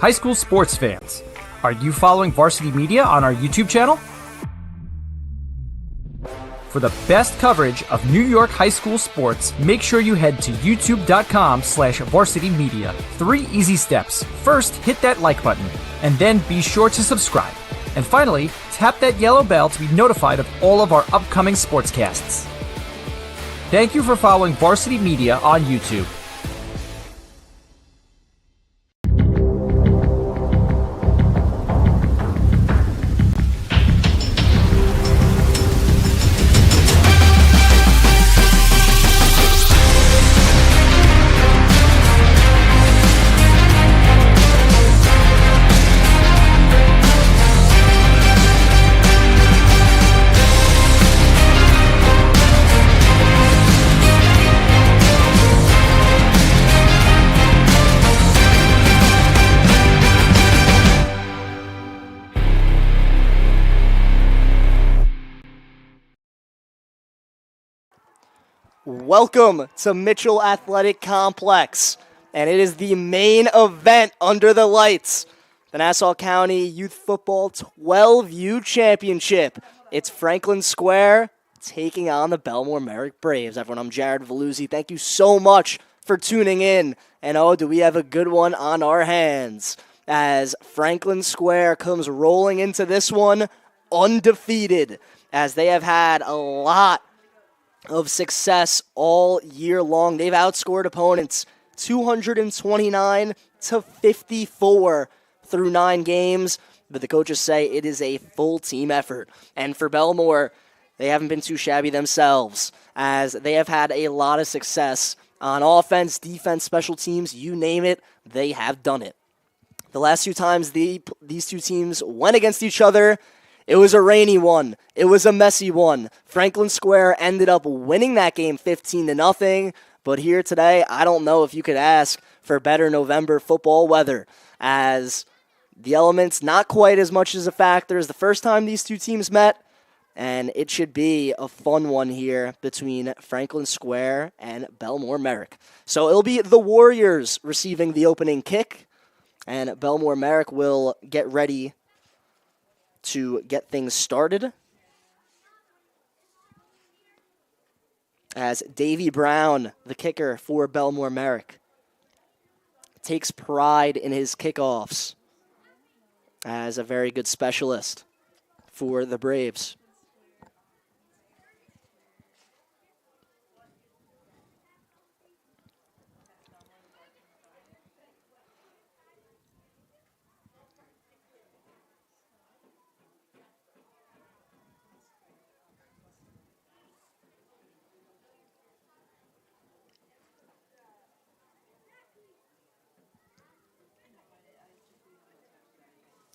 High school sports fans, are you following Varsity Media on our YouTube channel? For the best coverage of New York high school sports, make sure you head to youtube.com/varsitymedia. 3 easy steps. First, hit that like button, and then be sure to subscribe. And finally, tap that yellow bell to be notified of all of our upcoming sportscasts. Thank you for following Varsity Media on YouTube. Welcome to Mitchell Athletic Complex, and it is the main event under the lights. The Nassau County Youth Football 12U Championship. It's Franklin Square taking on the Bellmore-Merrick Braves. Everyone, I'm Jared Veluzzi. Thank you so much for tuning in. And oh, do we have a good one on our hands as Franklin Square comes rolling into this one undefeated, as they have had a lot of success all year long. They've outscored opponents 229-54 through 9 games, but the coaches say it is a full team effort. And for Bellmore, they haven't been too shabby themselves, as they have had a lot of success on offense, defense, special teams, you name it, they have done it. The last 2 times these two teams went against each other, it was a rainy one. It was a messy one. Franklin Square ended up winning that game 15-0. But here today, I don't know if you could ask for better November football weather, as the elements not quite as much as a factor as the first time these two teams met. And it should be a fun one here between Franklin Square and Bellmore-Merrick. So it'll be the Warriors receiving the opening kick, and Bellmore-Merrick will get ready to get things started, as Davy Brown, the kicker for Bellmore-Merrick, takes pride in his kickoffs as a very good specialist for the Braves.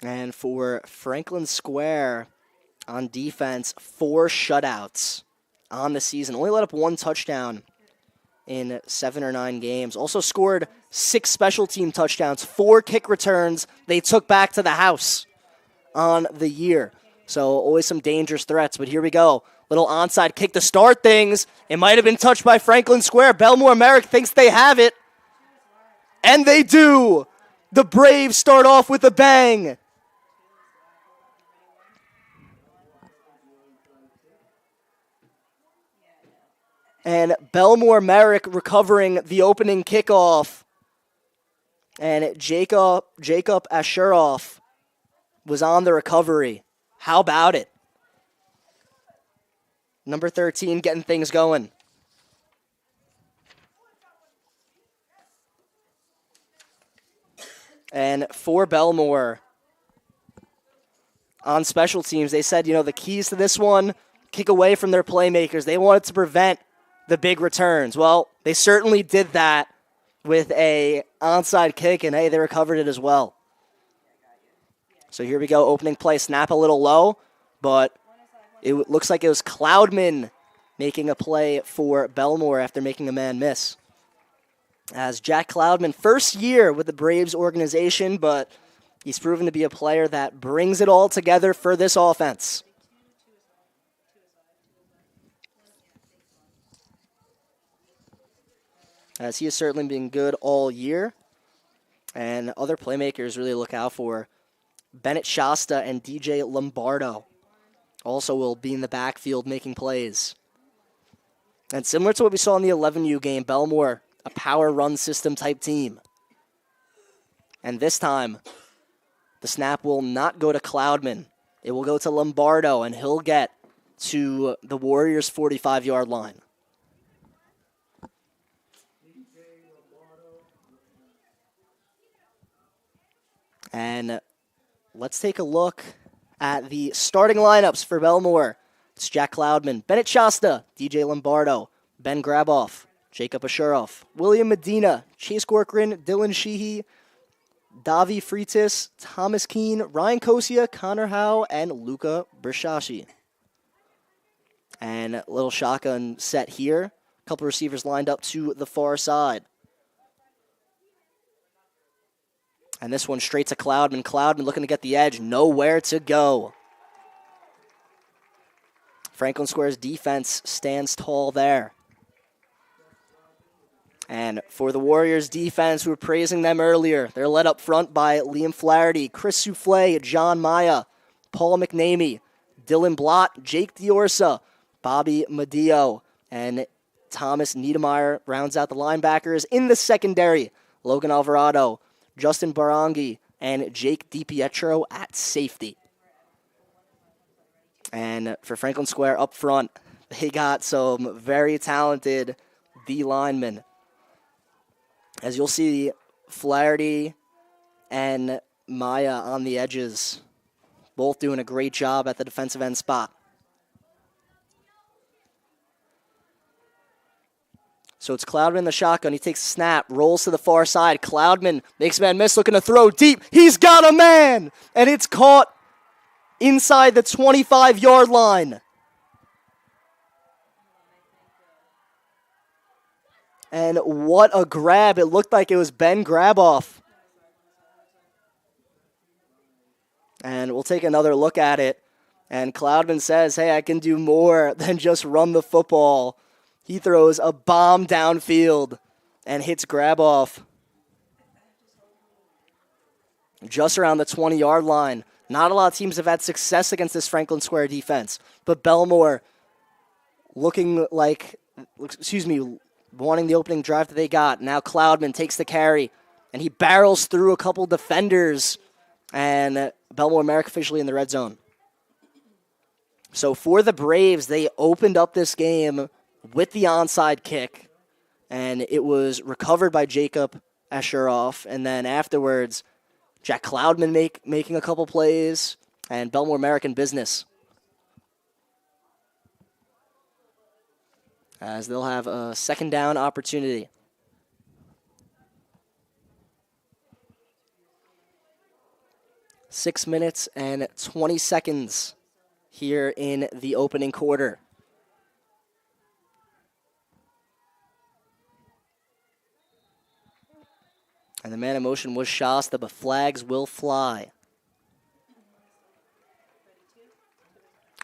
And for Franklin Square on defense, 4 shutouts on the season. Only let up 1 touchdown in 7 or 9 games. Also scored 6 special team touchdowns, 4 kick returns they took back to the house on the year. So always some dangerous threats, but here we go. Little onside kick to start things. It might have been touched by Franklin Square. Bellmore-Merrick thinks they have it. And they do. The Braves start off with a bang. And Bellmore-Merrick recovering the opening kickoff. And Jacob Asheroff was on the recovery. How about it? Number 13 getting things going. And for Bellmore, on special teams, they said, the keys to this one, kick away from their playmakers. They wanted to prevent the big returns. Well, they certainly did that with a onside kick, and hey, they recovered it as well. So here we go, opening play, snap a little low, but it looks like it was Cloudman making a play for Bellmore after making a man miss. As Jack Cloudman, first year with the Braves organization, but he's proven to be a player that brings it all together for this offense. As he has certainly been good all year. And other playmakers really look out for. Bennett Shasta and DJ Lombardo also will be in the backfield making plays. And similar to what we saw in the 11U game, Bellmore, a power run system type team. And this time, the snap will not go to Cloudman. It will go to Lombardo, and he'll get to the Warriors' 45-yard line. And let's take a look at the starting lineups for Bellmore. It's Jack Cloudman, Bennett Shasta, DJ Lombardo, Ben Graboff, Jacob Ashuroff, William Medina, Chase Corcoran, Dylan Sheehy, Davi Freitas, Thomas Keene, Ryan Kosia, Connor Howe, and Luca Brishashi. And a little shotgun set here. A couple receivers lined up to the far side. And this one straight to Cloudman. Cloudman looking to get the edge. Nowhere to go. Franklin Square's defense stands tall there. And for the Warriors defense, we were praising them earlier. They're led up front by Liam Flaherty, Chris Souffle, John Maya, Paul McNamee, Dylan Blott, Jake Diorsa, Bobby Medeo, and Thomas Niedermeyer rounds out the linebackers. In the secondary, Logan Alvarado, Justin Barangi, and Jake DiPietro at safety. And for Franklin Square up front, they got some very talented D linemen. As you'll see, Flaherty and Maya on the edges, both doing a great job at the defensive end spot. So it's Cloudman in the shotgun. He takes a snap, rolls to the far side. Cloudman makes a man miss, looking to throw deep. He's got a man! And it's caught inside the 25-yard line. And what a grab. It looked like it was Ben Graboff. And we'll take another look at it. And Cloudman says, hey, I can do more than just run the football. He throws a bomb downfield and hits Graboff just around the 20-yard line. Not a lot of teams have had success against this Franklin Square defense, but Bellmore wanting the opening drive that they got. Now Cloudman takes the carry, and he barrels through a couple defenders, and Bellmore-Merrick officially in the red zone. So for the Braves, they opened up this game with the onside kick, and it was recovered by Jacob Ashuroff, and then afterwards, Jack Cloudman making a couple plays, and Bellmore-Merrick in business. As they'll have a second down opportunity. Six minutes and 20 seconds here in the opening quarter. And the man in motion was Shasta, but flags will fly.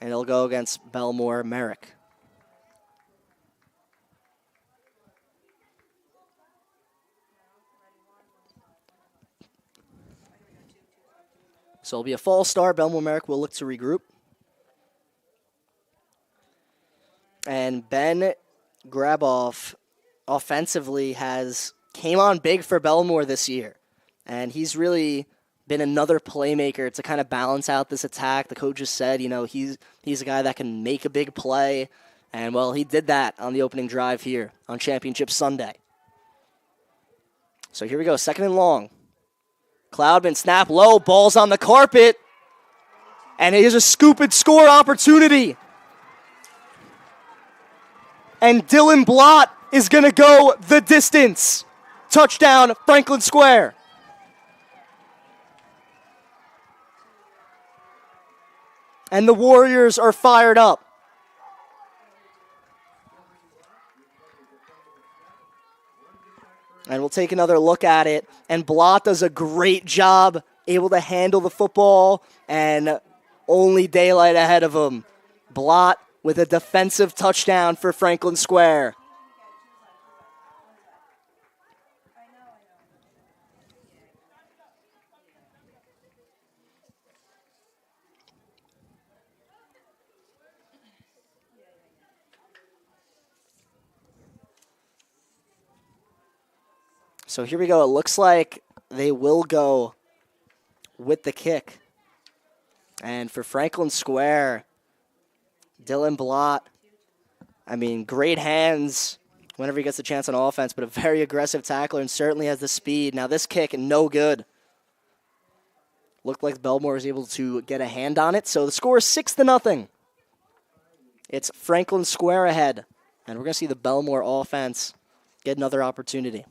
And it'll go against Bellmore-Merrick. So it'll be a false start. Bellmore-Merrick will look to regroup. And Ben Graboff offensively came on big for Bellmore this year. And he's really been another playmaker to kind of balance out this attack. The coach just said, he's a guy that can make a big play. And, well, he did that on the opening drive here on Championship Sunday. So here we go, second and long. Cloudman snap low, ball's on the carpet. And here's a scoop and score opportunity. And Dylan Blott is going to go the distance. Touchdown, Franklin Square. And the Warriors are fired up. And we'll take another look at it. And Blott does a great job, able to handle the football, and only daylight ahead of him. Blott with a defensive touchdown for Franklin Square. So here we go. It looks like they will go with the kick. And for Franklin Square, Dylan Blott, I mean, great hands whenever he gets a chance on offense, but a very aggressive tackler and certainly has the speed. Now this kick, no good. Looked like Bellmore was able to get a hand on it, so the score is 6-0. It's Franklin Square ahead, and we're going to see the Bellmore offense get another opportunity.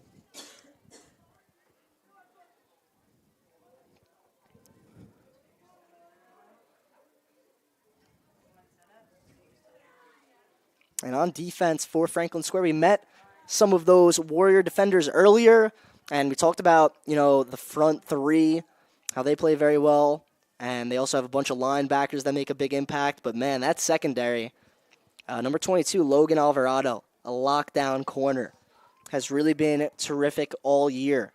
And on defense for Franklin Square, we met some of those Warrior defenders earlier, and we talked about, the front three, how they play very well, and they also have a bunch of linebackers that make a big impact. But, man, that secondary, number 22, Logan Alvarado, a lockdown corner, has really been terrific all year.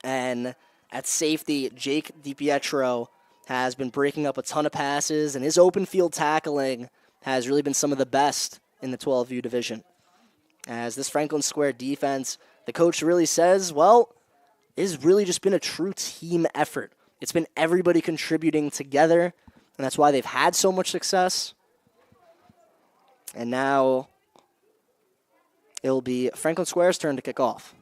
And at safety, Jake DiPietro has been breaking up a ton of passes, and his open field tackling has really been some of the best in the 12U division. As this Franklin Square defense, the coach really says, well, it's really just been a true team effort. It's been everybody contributing together, and that's why they've had so much success. And now it'll be Franklin Square's turn to kick off.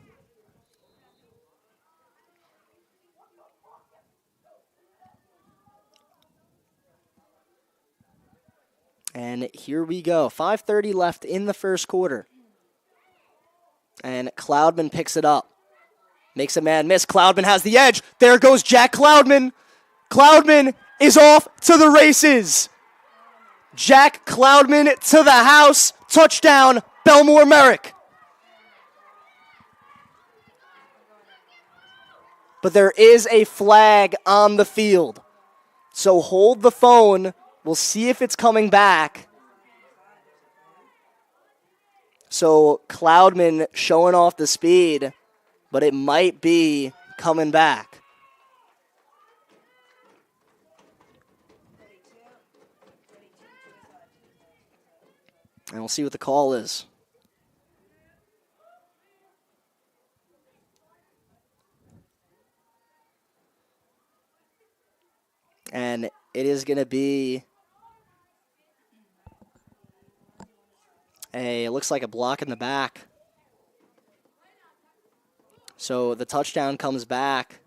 And here we go. 5:30 left in the first quarter. And Cloudman picks it up. Makes a man miss. Cloudman has the edge. There goes Jack Cloudman. Cloudman is off to the races. Jack Cloudman to the house. Touchdown, Bellmore-Merrick. But there is a flag on the field. So hold the phone. We'll see if it's coming back. So Cloudman showing off the speed, but it might be coming back. And we'll see what the call is. And it is going to be it looks like a block in the back. So the touchdown comes back.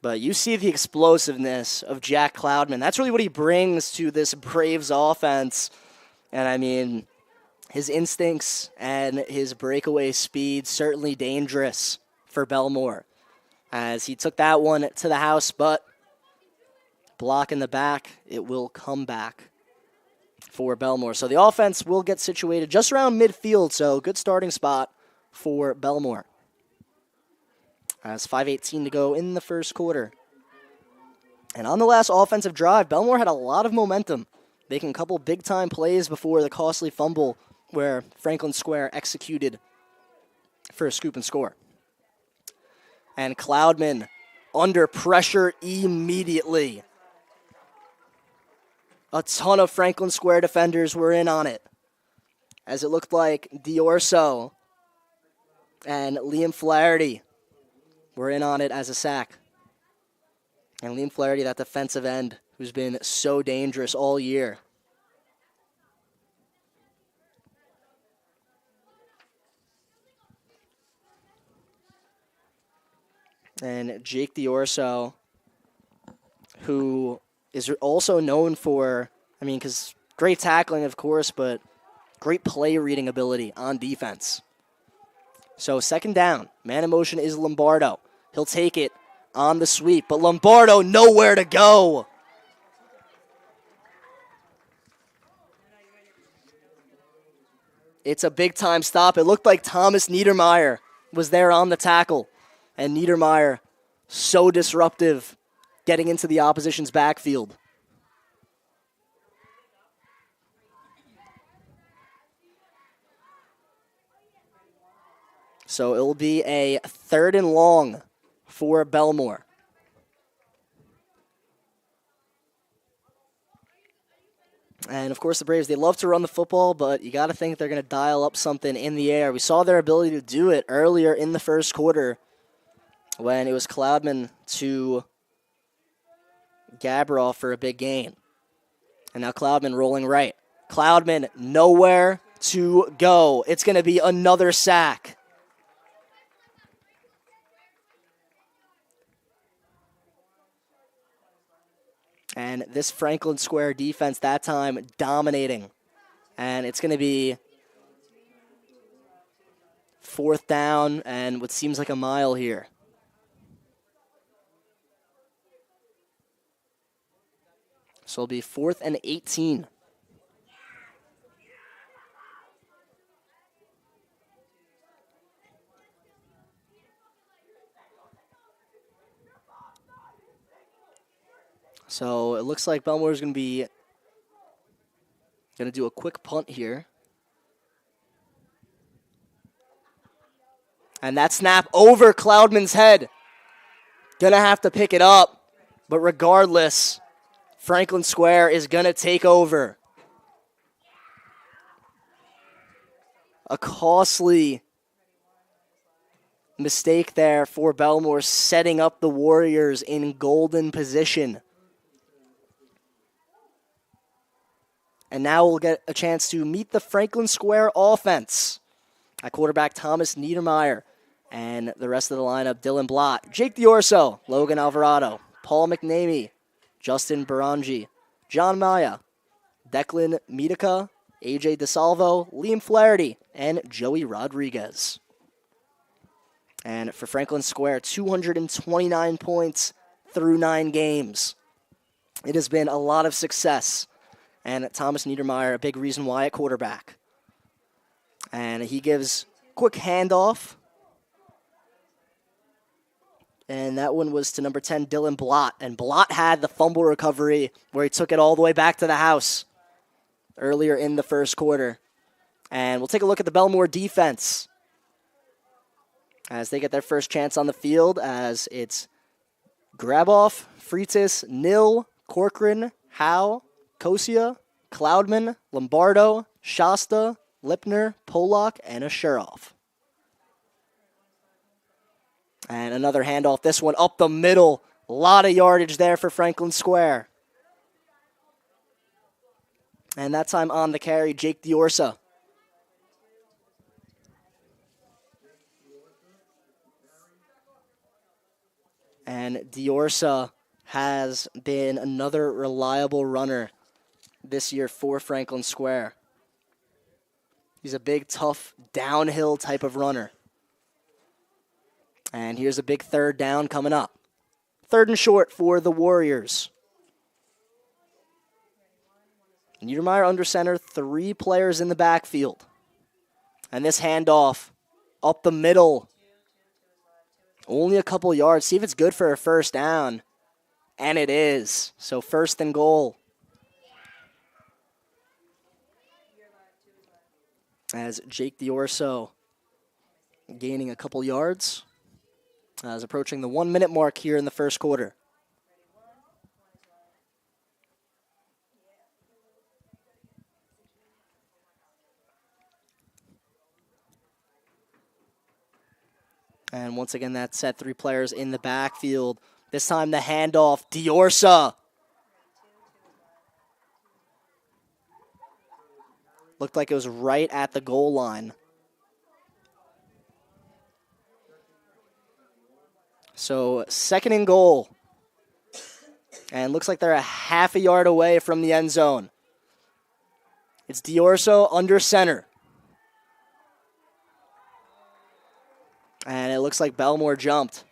But you see the explosiveness of Jack Cloudman. That's really what he brings to this Braves offense. And I mean, his instincts and his breakaway speed certainly dangerous for Bellmore, as he took that one to the house, but block in the back, it will come back for Bellmore. So the offense will get situated just around midfield, so good starting spot for Bellmore. As 5:18 to go in the first quarter. And on the last offensive drive, Bellmore had a lot of momentum, making a couple big-time plays before the costly fumble where Franklin Square executed for a scoop and score. And Cloudman under pressure immediately. A ton of Franklin Square defenders were in on it, as it looked like Diorso and Liam Flaherty were in on it as a sack. And Liam Flaherty, that defensive end who's been so dangerous all year. And Jake Diorso, who is also known for, because great tackling, of course, but great play reading ability on defense. So second down, man in motion is Lombardo. He'll take it on the sweep, but Lombardo nowhere to go. It's a big-time stop. It looked like Thomas Niedermeyer was there on the tackle, and Niedermeyer so disruptive getting into the opposition's backfield. So it will be a 3rd and long for Bellmore. And, of course, the Braves, they love to run the football, but you got to think they're going to dial up something in the air. We saw their ability to do it earlier in the first quarter when it was Cloudman to Gabrov for a big gain. And now Cloudman rolling right. Cloudman nowhere to go. It's going to be another sack. And this Franklin Square defense that time dominating. And it's going to be 4th down and what seems like a mile here. So it'll be 4th and 18. So it looks like Bellmore is going to do a quick punt here. And that snap over Cloudman's head. Gonna have to pick it up. But regardless, Franklin Square is gonna take over. A costly mistake there for Bellmore, setting up the Warriors in golden position. And now we'll get a chance to meet the Franklin Square offense. At quarterback, Thomas Niedermeyer. And the rest of the lineup, Dylan Blott, Jake Diorso, Logan Alvarado, Paul McNamee, Justin Barangi, John Maya, Declan Medica, AJ DeSalvo, Liam Flaherty, and Joey Rodriguez. And for Franklin Square, 229 points through 9 games. It has been a lot of success. And Thomas Niedermeyer, a big reason why at quarterback. And he gives quick handoff. And that one was to number 10, Dylan Blott. And Blott had the fumble recovery where he took it all the way back to the house earlier in the first quarter. And we'll take a look at the Bellmore defense as they get their first chance on the field, as it's Graboff, Freitas, Nil, Corcoran, Howe, Kosia, Cloudman, Lombardo, Shasta, Lipner, Polak, and Asheroff. And another handoff, this one up the middle. A lot of yardage there for Franklin Square. And that time on the carry, Jake Diorsa. And Diorsa has been another reliable runner this year for Franklin Square. He's a big, tough, downhill type of runner. And here's a big 3rd down coming up. 3rd and short for the Warriors. Niedermeyer under center, 3 players in the backfield. And this handoff up the middle. Only a couple yards. See if it's good for a 1st down. And it is. So 1st and goal. As Jake Diorso gaining a couple yards. As approaching the 1-minute mark here in the first quarter. And once again, that set 3 players in the backfield. This time the handoff, Diorsa. Looked like it was right at the goal line. So 2nd and goal. And looks like they're a half a yard away from the end zone. It's Diorso under center. And it looks like Bellmore jumped.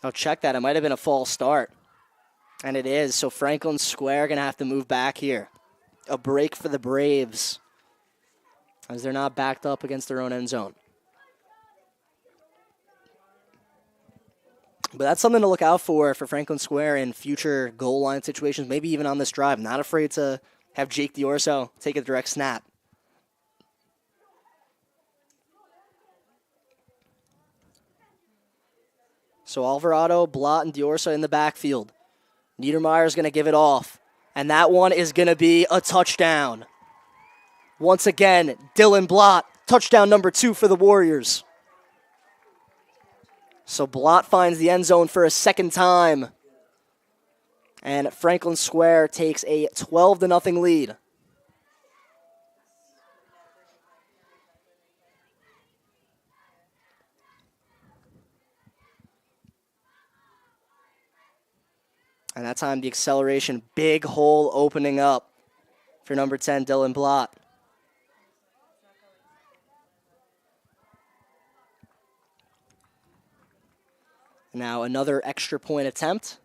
Oh, check that. It might have been a false start. And it is. So Franklin Square going to have to move back here. A break for the Braves, as they're not backed up against their own end zone. But that's something to look out for Franklin Square in future goal line situations, maybe even on this drive. Not afraid to have Jake Diorso take a direct snap. So Alvarado, Blott, and Diorso in the backfield. Niedermeyer's going to give it off. And that one is going to be a touchdown. Once again, Dylan Blott, touchdown number 2 for the Warriors. So Blott finds the end zone for a second time. And Franklin Square takes a 12-0 lead. And that time, the acceleration, big hole opening up for number 10, Dylan Blott. Now another extra point attempt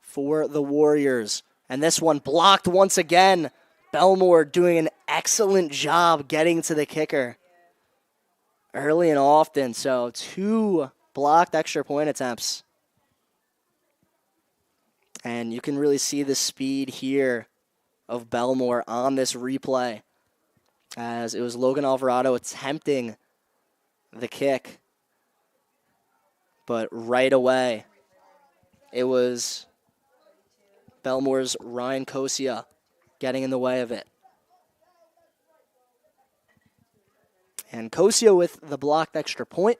for the Warriors. And this one blocked once again. Bellmore doing an excellent job getting to the kicker early and often. So 2 blocked extra point attempts. And you can really see the speed here of Bellmore on this replay, as it was Logan Alvarado attempting the kick. But right away, it was Bellmore's Ryan Kosia getting in the way of it. And Kosia with the blocked extra point.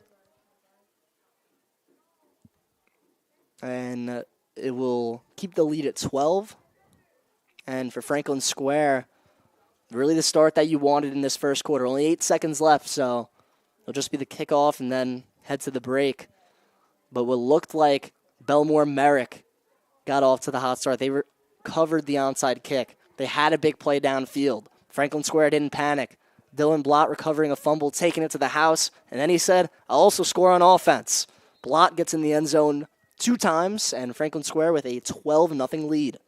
And it will keep the lead at 12. And for Franklin Square, really the start that you wanted in this first quarter. Only 8 seconds left, so it'll just be the kickoff and then head to the break. But what looked like Bellmore-Merrick got off to the hot start. They recovered the onside kick. They had a big play downfield. Franklin Square didn't panic. Dylan Blott recovering a fumble, taking it to the house, and then he said, I'll also score on offense. Blott gets in the end zone 2 times, and Franklin Square with a 12-0 lead.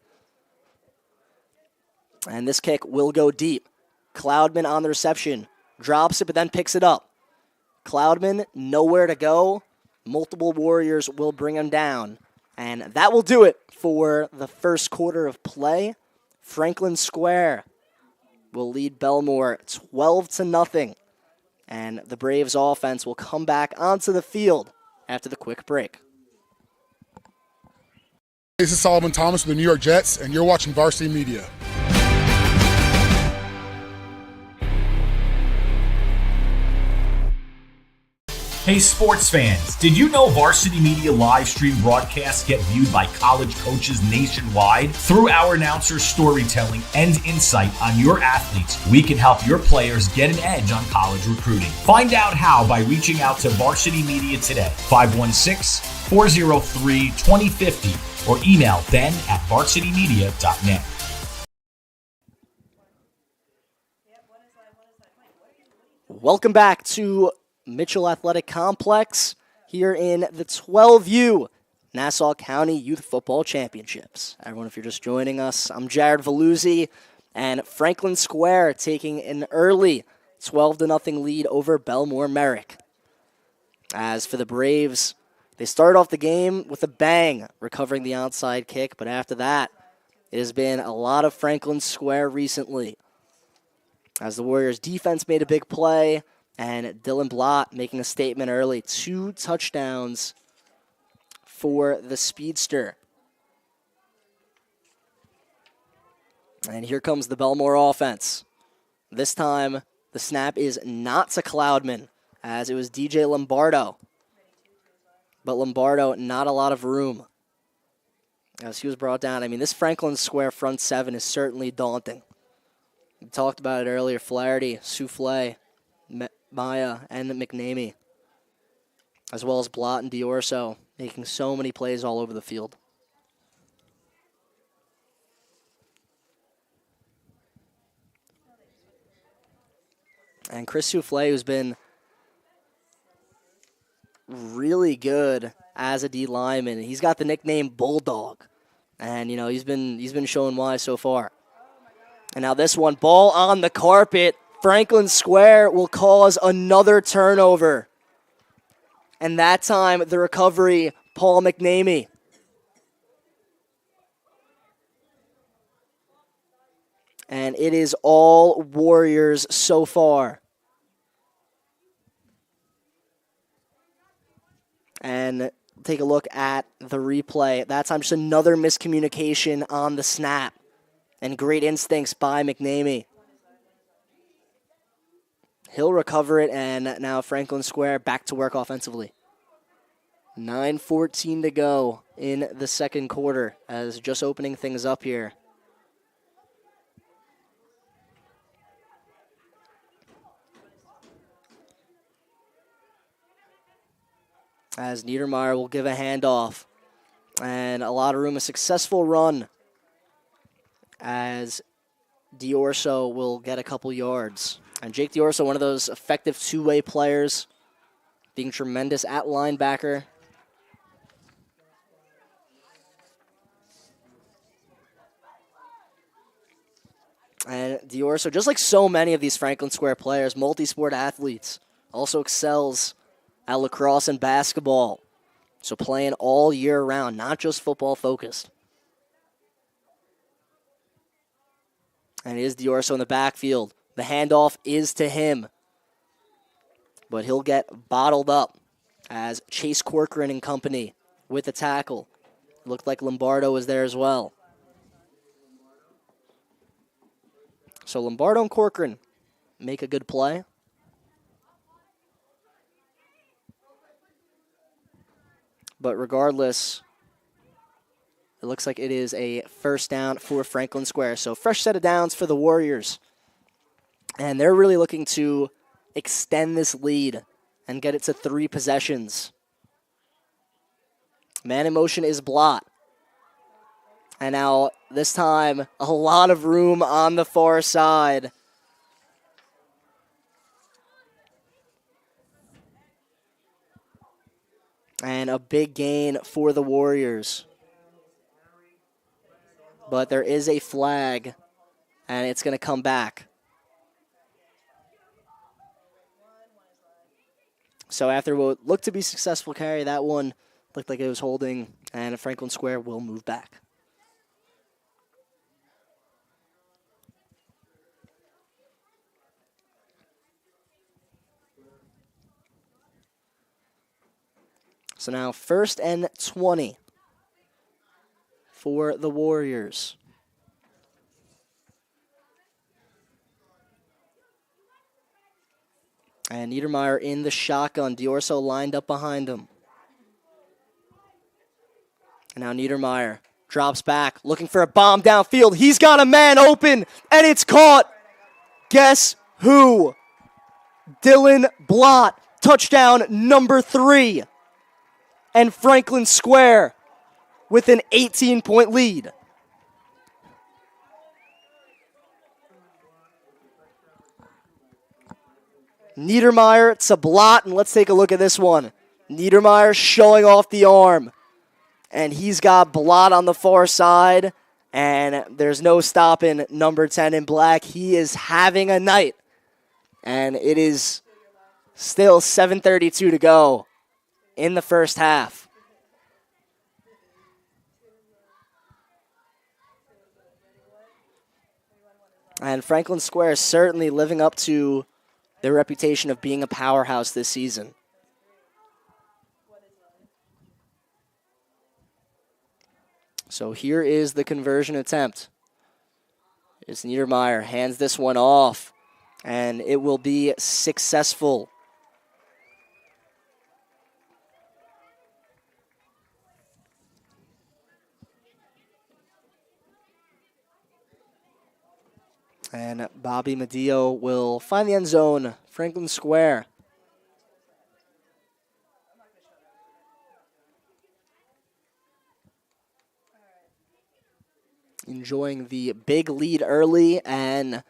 And this kick will go deep. Cloudman on the reception. Drops it, but then picks it up. Cloudman, nowhere to go. Multiple Warriors will bring him down. And that will do it for the first quarter of play. Franklin Square will lead Bellmore 12-0. And the Braves offense will come back onto the field after the quick break. This is Solomon Thomas with the New York Jets, and you're watching Varsity Media. Hey sports fans, did you know Varsity Media live stream broadcasts get viewed by college coaches nationwide? Through our announcers' storytelling and insight on your athletes, we can help your players get an edge on college recruiting. Find out how by reaching out to Varsity Media today, 516-403-2050, or email ben@varsitymedia.net. Welcome back to Mitchell Athletic Complex here in the 12U Nassau County Youth Football Championships. Everyone, if you're just joining us, I'm Jared Veluzzi, and Franklin Square taking an early 12-0 lead over Bellmore-Merrick. As for the Braves, they start off the game with a bang, recovering the onside kick, but after that, it has been a lot of Franklin Square recently. As the Warriors' defense made a big play, and Dylan Blott making a statement early. 2 touchdowns for the speedster. And here comes the Bellmore offense. This time, the snap is not to Cloudman, as it was DJ Lombardo. But Lombardo, not a lot of room as he was brought down. I mean, this Franklin Square front 7 is certainly daunting. We talked about it earlier. Flaherty, Souffle, Maya, and McNamee, as well as Blott and Diorso, making so many plays all over the field. And Chris Souffle, who's been really good as a D lineman, he's got the nickname Bulldog, and you know he's been showing why so far. And now this one, ball on the carpet. Franklin Square will cause another turnover. And that time, the recovery, Paul McNamee. And it is all Warriors so far. And take a look at the replay. That time, just another miscommunication on the snap. And great instincts by McNamee. He'll recover it, and now Franklin Square back to work offensively. 9:14 to go in the second quarter, as just opening things up here. As Niedermeyer will give a handoff. And a lot of room, a successful run. As Diorso will get a couple yards. And Jake Diorso, one of those effective two-way players, being tremendous at linebacker. And Diorso, just like so many of these Franklin Square players, multi-sport athletes, also excels at lacrosse and basketball. So playing all year round, not just football focused. And it is Diorso in the backfield. The handoff is to him. But he'll get bottled up as Chase Corcoran and company with the tackle. It looked like Lombardo was there as well. So Lombardo and Corcoran make a good play. But regardless, it looks like it is a first down for Franklin Square. So fresh set of downs for the Warriors. And they're really looking to extend this lead and get it to 3 possessions. Man in motion is Blott. And now, this time, a lot of room on the far side. And a big gain for the Warriors. But there is a flag, and it's going to come back. So after what looked to be successful carry, that one looked like it was holding, and Franklin Square will move back. So now 1st and 20 for the Warriors. And Niedermeyer in the shotgun. Diorso lined up behind him. And now Niedermeyer drops back, looking for a bomb downfield. He's got a man open, and it's caught. Guess who? Dylan Blott, touchdown number 3. And Franklin Square with an 18-point lead. Niedermeyer to Blott, and let's take a look at this one. Niedermeyer showing off the arm. And he's got Blott on the far side, and there's no stopping number 10 in black. He is having a night. And it is still 7:32 to go in the first half. And Franklin Square is certainly living up to their reputation of being a powerhouse this season. So here is the conversion attempt. It's Niedermeyer, hands this one off, and it will be successful. And Bobby Medeo will find the end zone, Franklin Square. Enjoying the big lead early, and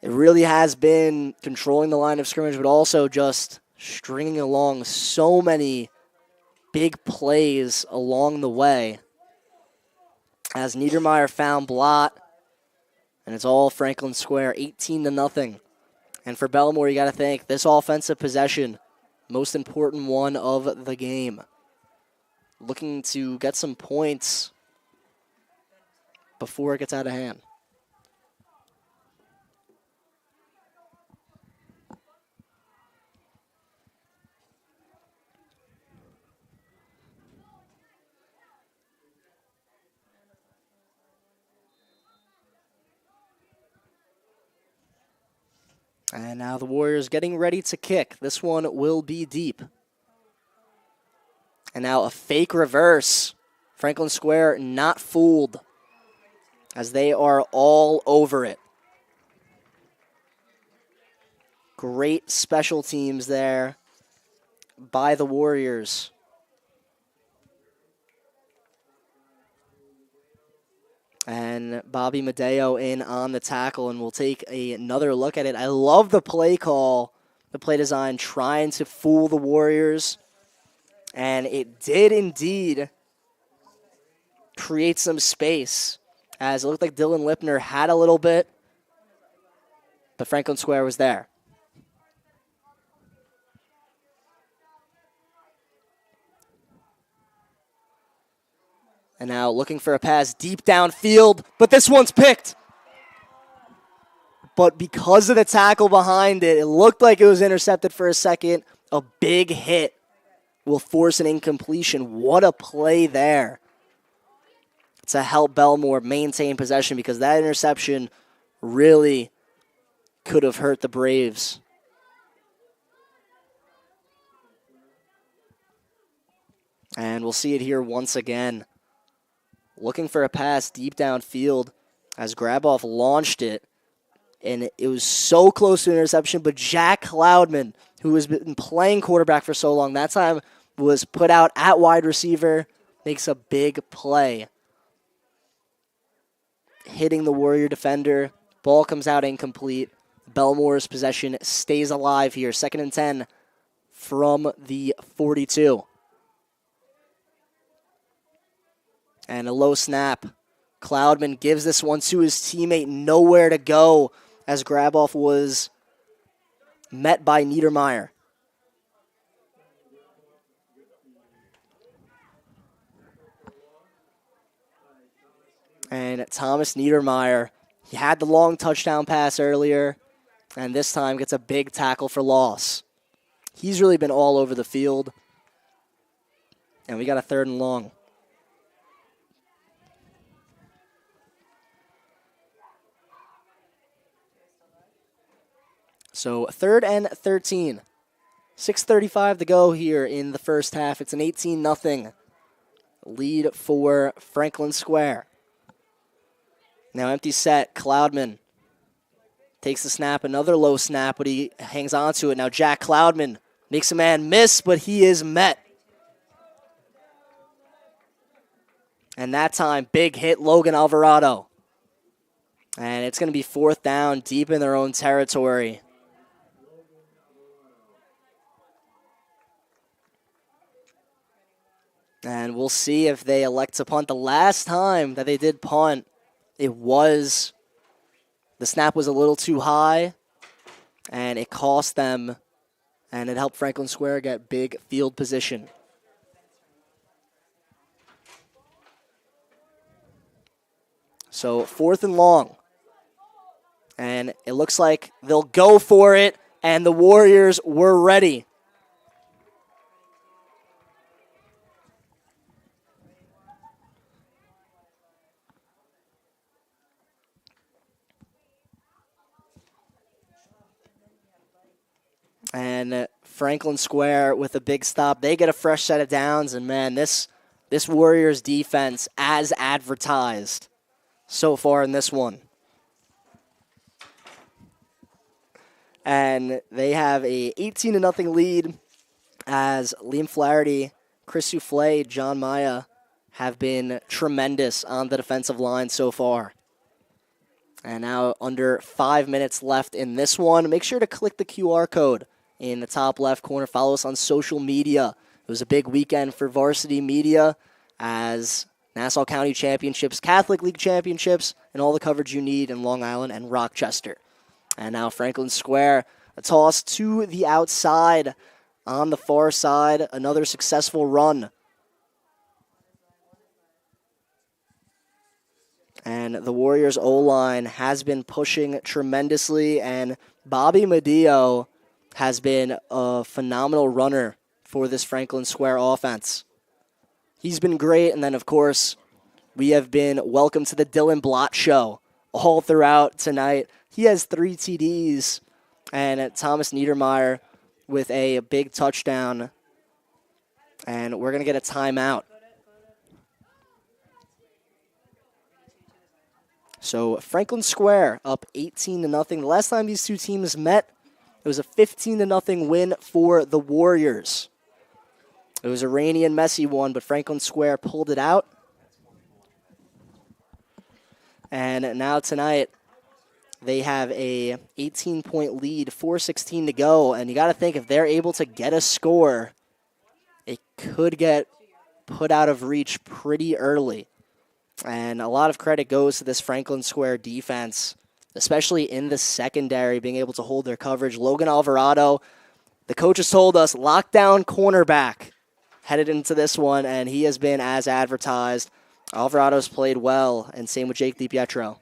it really has been controlling the line of scrimmage, but also just stringing along so many big plays along the way. As Niedermeyer found Blott, and it's all Franklin Square, 18-0. And for Bellmore, you got to think, this offensive possession, most important one of the game. Looking to get some points before it gets out of hand. And now the Warriors getting ready to kick. This one will be deep. And now a fake reverse. Franklin Square not fooled, as they are all over it. Great special teams there by the Warriors. And Bobby Medeo in on the tackle, and we'll take another look at it. I love the play call, the play design, trying to fool the Warriors. And it did indeed create some space, as it looked like Dylan Lipner had a little bit, but Franklin Square was there. And now looking for a pass deep downfield, but this one's picked. But because of the tackle behind it, it looked like it was intercepted for a second. A big hit will force an incompletion. What a play there to help Bellmore maintain possession, because that interception really could have hurt the Braves. And we'll see it here once again. Looking for a pass deep downfield as Graboff launched it. And it was so close to interception, but Jack Cloudman, who has been playing quarterback for so long, that time was put out at wide receiver, makes a big play, hitting the Warrior defender. Ball comes out incomplete. Bellmore's possession stays alive here. 2nd and 10 from the 42. And a low snap. Cloudman gives this one to his teammate. Nowhere to go, as Graboff was met by Niedermeyer. And Thomas Niedermeyer, he had the long touchdown pass earlier, and this time gets a big tackle for loss. He's really been all over the field. And we got a 3rd and long. So 3rd and 13. 6:35 to go here in the first half. It's an 18-0 lead for Franklin Square. Now empty set. Cloudman takes the snap. Another low snap, but he hangs on to it. Now Jack Cloudman makes a man miss, but he is met. And that time, big hit Logan Alvarado. And it's going to be 4th down, deep in their own territory. And we'll see if they elect to punt. The last time that they did punt, the snap was a little too high, and it cost them, and it helped Franklin Square get big field position. So 4th and long. And it looks like they'll go for it, and the Warriors were ready. And Franklin Square with a big stop. They get a fresh set of downs, and man, this Warriors defense, as advertised so far in this one. And they have a 18-0 lead, as Liam Flaherty, Chris Souffle, John Maya have been tremendous on the defensive line so far. And now under 5 minutes left in this one. Make sure to click the QR code in the top left corner. Follow us on social media. It was a big weekend for varsity media, as Nassau County Championships, Catholic League Championships, and all the coverage you need in Long Island and Rochester. And now Franklin Square, a toss to the outside on the far side. Another successful run. And the Warriors O-line has been pushing tremendously, and Bobby Medeo has been a phenomenal runner for this Franklin Square offense. He's been great, and then, of course, we have been welcome to the Dylan Blott Show all throughout tonight. He has 3 TDs And Thomas Niedermeyer with a big touchdown. And we're going to get a timeout. So Franklin Square up 18-0. The last time these two teams met, it was a 15-0 win for the Warriors. It was a rainy and messy one, but Franklin Square pulled it out. And now tonight, they have a 18-point lead, 4:16 to go. And you got to think, if they're able to get a score, it could get put out of reach pretty early. And a lot of credit goes to this Franklin Square defense, especially in the secondary, being able to hold their coverage. Logan Alvarado, the coaches told us, lockdown cornerback headed into this one, and he has been as advertised. Alvarado's played well, and same with Jake DiPietro.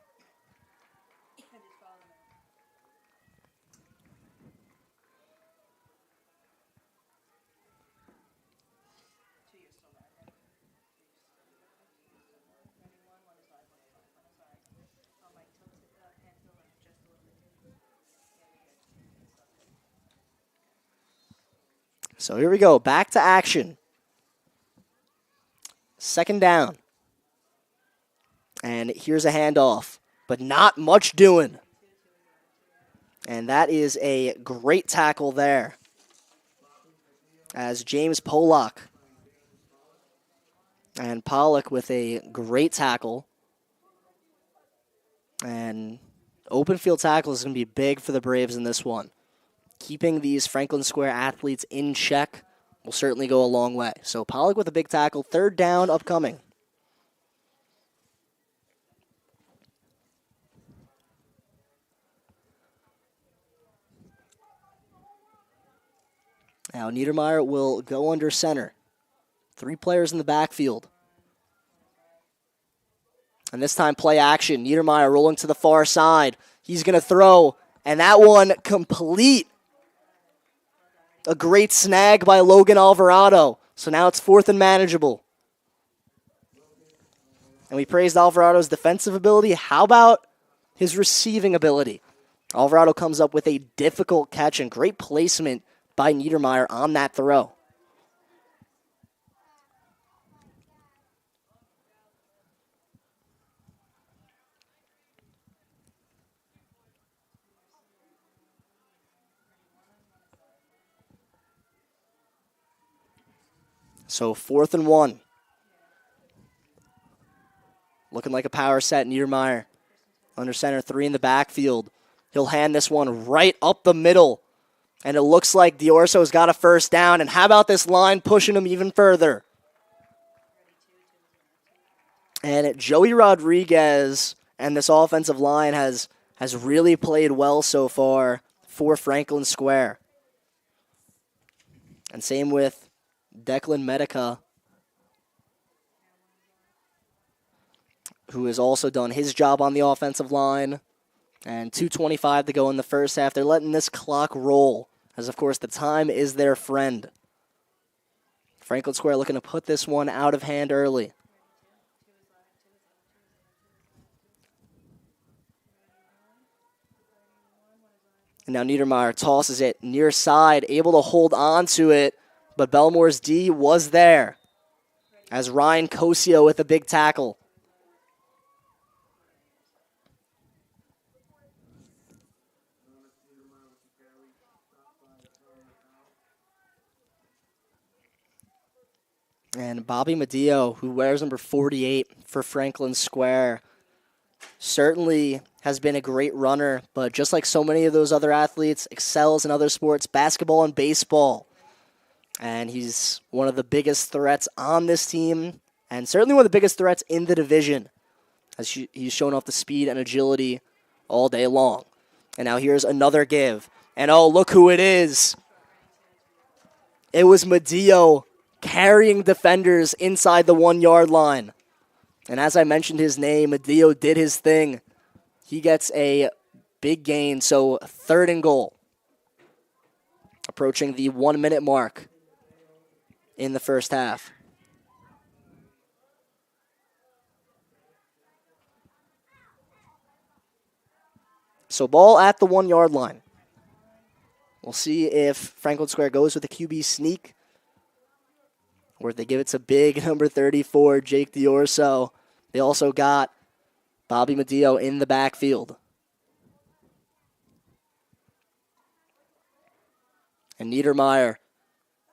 So here we go, back to action. Second down. And here's a handoff, but not much doing. And that is a great tackle there, as James Pollock. And Pollock with a great tackle. And open field tackle is going to be big for the Braves in this one. Keeping these Franklin Square athletes in check will certainly go a long way. So Pollock with a big tackle. Third down upcoming. Now Niedermeyer will go under center. 3 players in the backfield. And this time play action. Niedermeyer rolling to the far side. He's going to throw. And that one complete. A great snag by Logan Alvarado. So now it's 4th and manageable. And we praised Alvarado's defensive ability. How about his receiving ability? Alvarado comes up with a difficult catch and great placement by Niedermeyer on that throw. So 4th and 1. Looking like a power set, Niedermeyer. Under center, 3 in the backfield. He'll hand this one right up the middle. And it looks like Diorso's got a first down. And how about this line pushing him even further? And Joey Rodriguez and this offensive line has really played well so far for Franklin Square. And same with Declan Medica, who has also done his job on the offensive line. And 2:25 to go in the first half. They're letting this clock roll, as of course the time is their friend. Franklin Square looking to put this one out of hand early. And now Niedermeyer tosses it near side, able to hold on to it. But Bellmore's D was there, as Ryan Cosio with a big tackle. And Bobby Medeo, who wears number 48 for Franklin Square, certainly has been a great runner, but just like so many of those other athletes, excels in other sports, basketball and baseball. And he's one of the biggest threats on this team, and certainly one of the biggest threats in the division, as he's shown off the speed and agility all day long. And now here's another give. And oh, look who it is. It was Medeo carrying defenders inside the 1-yard line. And as I mentioned his name, Medeo did his thing. He gets a big gain, so 3rd and goal. Approaching the 1-minute mark in the first half. So ball at the 1-yard line. We'll see if Franklin Square goes with a QB sneak or if they give it to big number 34, Jake Diorso. They also got Bobby Medeo in the backfield. And Niedermeyer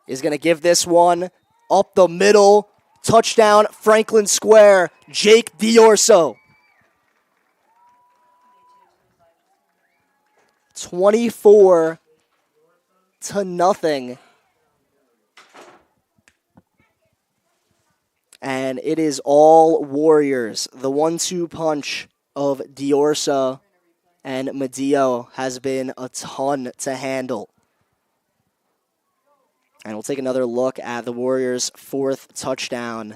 is going to give this one up the middle. Touchdown, Franklin Square, Jake Diorso. 24-0. And it is all Warriors. The 1-2 punch of Diorso and Medeo has been a ton to handle. And we'll take another look at the Warriors' fourth touchdown.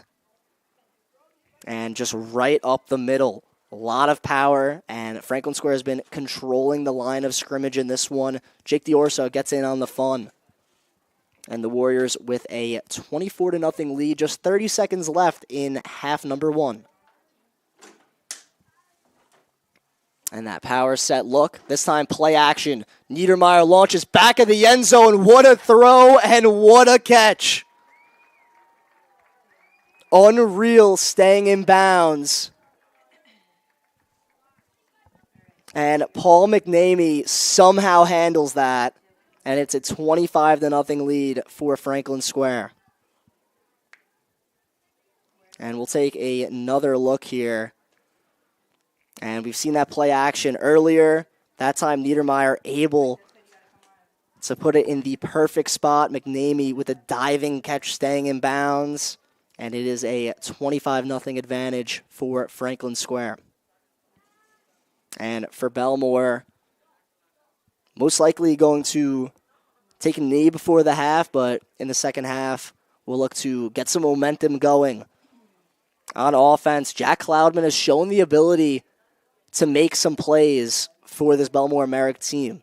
And just right up the middle. A lot of power, and Franklin Square has been controlling the line of scrimmage in this one. Jake Diorso gets in on the fun. And the Warriors with a 24-0 lead. Just 30 seconds left in half number one. And that power set look. This time play action. Niedermeyer launches back of the end zone. What a throw and what a catch. Unreal, staying in bounds. And Paul McNamee somehow handles that. And it's a 25-0 lead for Franklin Square. And we'll take another look here. And we've seen that play action earlier. That time Niedermeyer able to put it in the perfect spot. McNamee with a diving catch staying in bounds. And it is a 25-0 advantage for Franklin Square. And for Bellmore, most likely going to take a knee before the half, but in the second half, we'll look to get some momentum going. On offense, Jack Cloudman has shown the ability to make some plays for this Bellmore-Merrick team.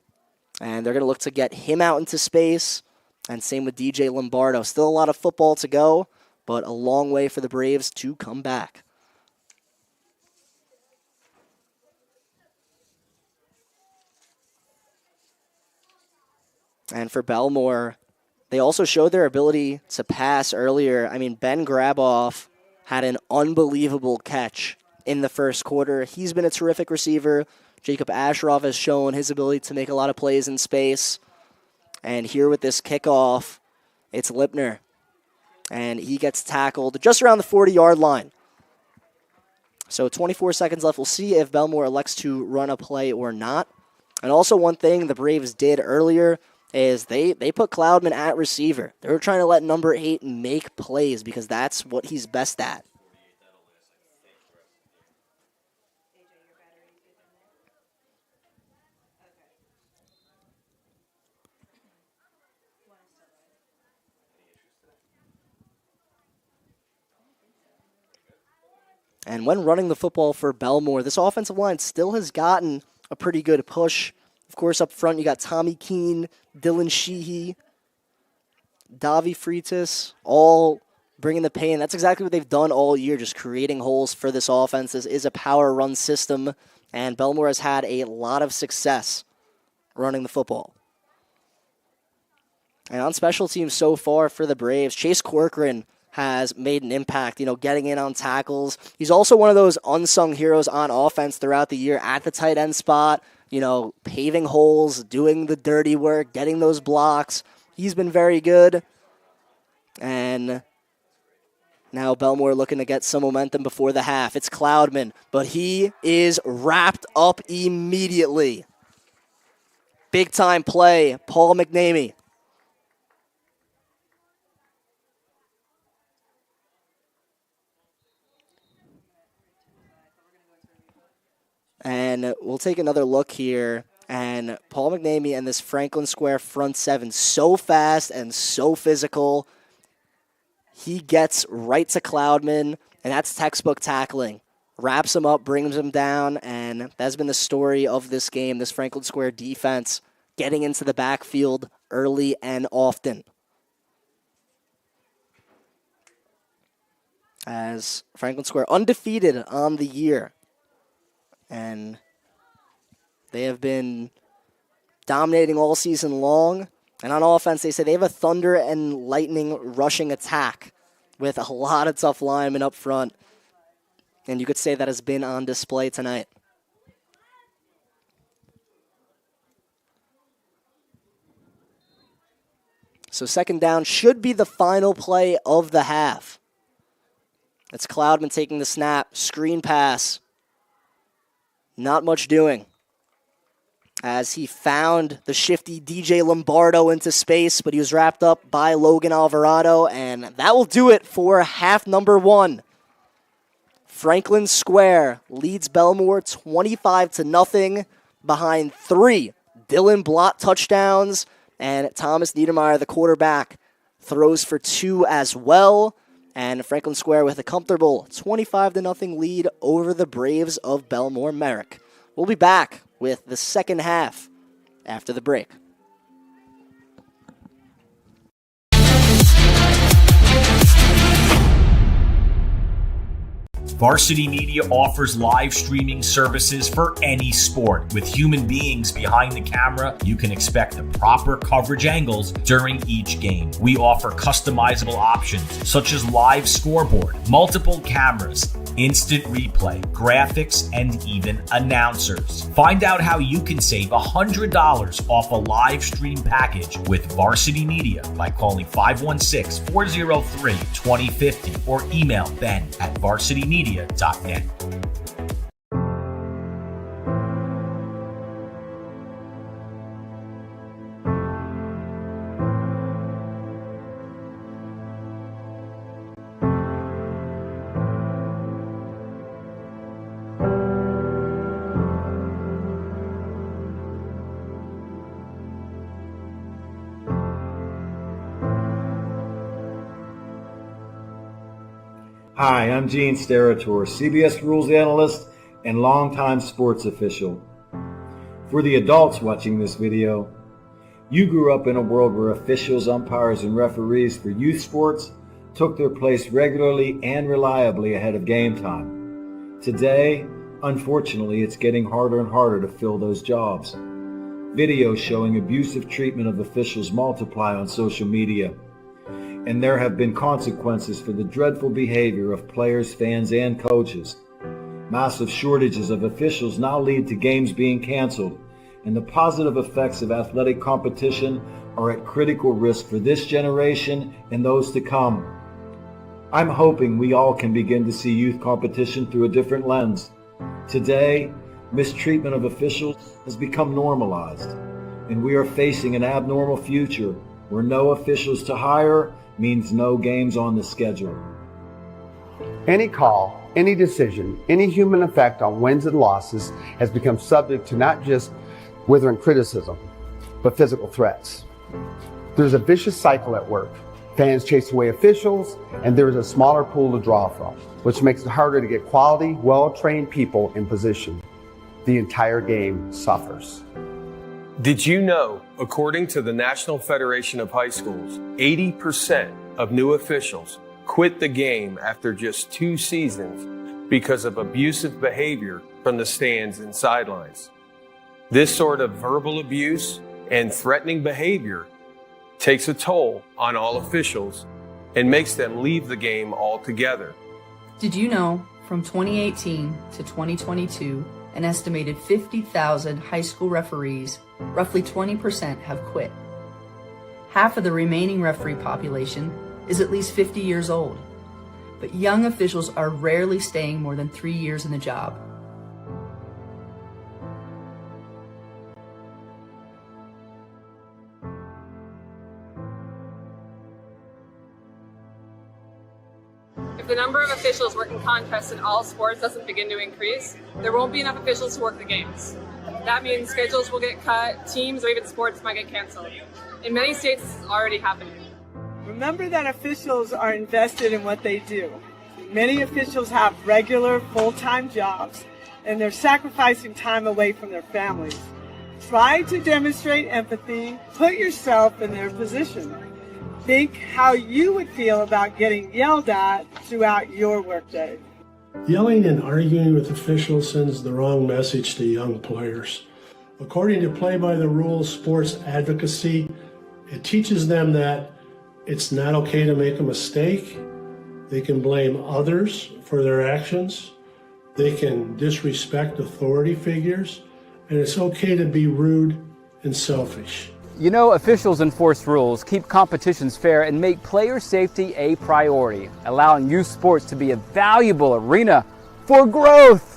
And they're going to look to get him out into space, and same with DJ Lombardo. Still a lot of football to go, but a long way for the Braves to come back. And for Bellmore, they also showed their ability to pass earlier. I mean, Ben Graboff had an unbelievable catch in the first quarter. He's been a terrific receiver. Jacob Asheroff has shown his ability to make a lot of plays in space. And here with this kickoff, it's Lipner. And he gets tackled just around the 40-yard line. So 24 seconds left. We'll see if Bellmore elects to run a play or not. And also one thing the Braves did earlier is they put Cloudman at receiver. They were trying to let number 8 make plays because that's what he's best at. And when running the football for Bellmore, this offensive line still has gotten a pretty good push. Of course, up front, you got Tommy Keene, Dylan Sheehy, Davi Freitas, all bringing the pain. That's exactly what they've done all year, just creating holes for this offense. This is a power run system, and Bellmore has had a lot of success running the football. And on special teams so far for the Braves, Chase Corcoran has made an impact, getting in on tackles. He's also one of those unsung heroes on offense throughout the year at the tight end spot, paving holes, doing the dirty work, getting those blocks. He's been very good. And now Bellmore looking to get some momentum before the half. It's Cloudman, but he is wrapped up immediately. Big time play, Paul McNamee. And we'll take another look here. And Paul McNamee and this Franklin Square front seven, so fast and so physical. He gets right to Cloudman, and that's textbook tackling. Wraps him up, brings him down, and that's been the story of this game, this Franklin Square defense, getting into the backfield early and often. As Franklin Square undefeated on the year. And they have been dominating all season long. And on offense, they say they have a thunder and lightning rushing attack with a lot of tough linemen up front. And you could say that has been on display tonight. So second down should be the final play of the half. It's Cloudman taking the snap, screen pass. Not much doing, as he found the shifty DJ Lombardo into space, but he was wrapped up by Logan Alvarado, and that will do it for half number one. Franklin Square leads Bellmore 25-0 behind 3 Dylan Blott touchdowns, and Thomas Niedermeyer, the quarterback, throws for 2 as well. And Franklin Square with a comfortable 25-0 lead over the Braves of Bellmore-Merrick. We'll be back with the second half after the break. Varsity Media offers live streaming services for any sport. With human beings behind the camera, you can expect the proper coverage angles during each game. We offer customizable options such as live scoreboard, multiple cameras, instant replay, graphics, and even announcers. Find out how you can save $100 off a live stream package with Varsity Media by calling 516-403-2050 or email ben@varsitymedia.net. Hi, I'm Gene Sterator, CBS Rules Analyst and longtime sports official. For the adults watching this video, you grew up in a world where officials, umpires, and referees for youth sports took their place regularly and reliably ahead of game time. Today, unfortunately, it's getting harder and harder to fill those jobs. Videos showing abusive treatment of officials multiply on social media, and there have been consequences for the dreadful behavior of players, fans, and coaches. Massive shortages of officials now lead to games being canceled, and the positive effects of athletic competition are at critical risk for this generation and those to come. I'm hoping we all can begin to see youth competition through a different lens. Today, mistreatment of officials has become normalized, and we are facing an abnormal future where no officials to hire means no games on the schedule. Any call, any decision, any human effect on wins and losses has become subject to not just withering criticism, but physical threats. There's a vicious cycle at work. Fans chase away officials, and there is a smaller pool to draw from, which makes it harder to get quality, well-trained people in position. The entire game suffers. Did you know, according to the National Federation of High Schools, 80% of new officials quit the game after just 2 seasons because of abusive behavior from the stands and sidelines? This sort of verbal abuse and threatening behavior takes a toll on all officials and makes them leave the game altogether. Did you know, from 2018 to 2022, an estimated 50,000 high school referees, roughly 20%, have quit. Half of the remaining referee population is at least 50 years old, but young officials are rarely staying more than 3 years in the job. If the number of officials working contests in all sports doesn't begin to increase, there won't be enough officials to work the games. That means schedules will get cut, teams or even sports might get canceled. In many states, this is already happening. Remember that officials are invested in what they do. Many officials have regular, full-time jobs, and they're sacrificing time away from their families. Try to demonstrate empathy. Put yourself in their position. Think how you would feel about getting yelled at throughout your workday. Yelling and arguing with officials sends the wrong message to young players. According to Play by the Rules sports advocacy, it teaches them that it's not okay to make a mistake. They can blame others for their actions. They can disrespect authority figures. And it's okay to be rude and selfish. You know, officials enforce rules, keep competitions fair, and make player safety a priority, allowing youth sports to be a valuable arena for growth.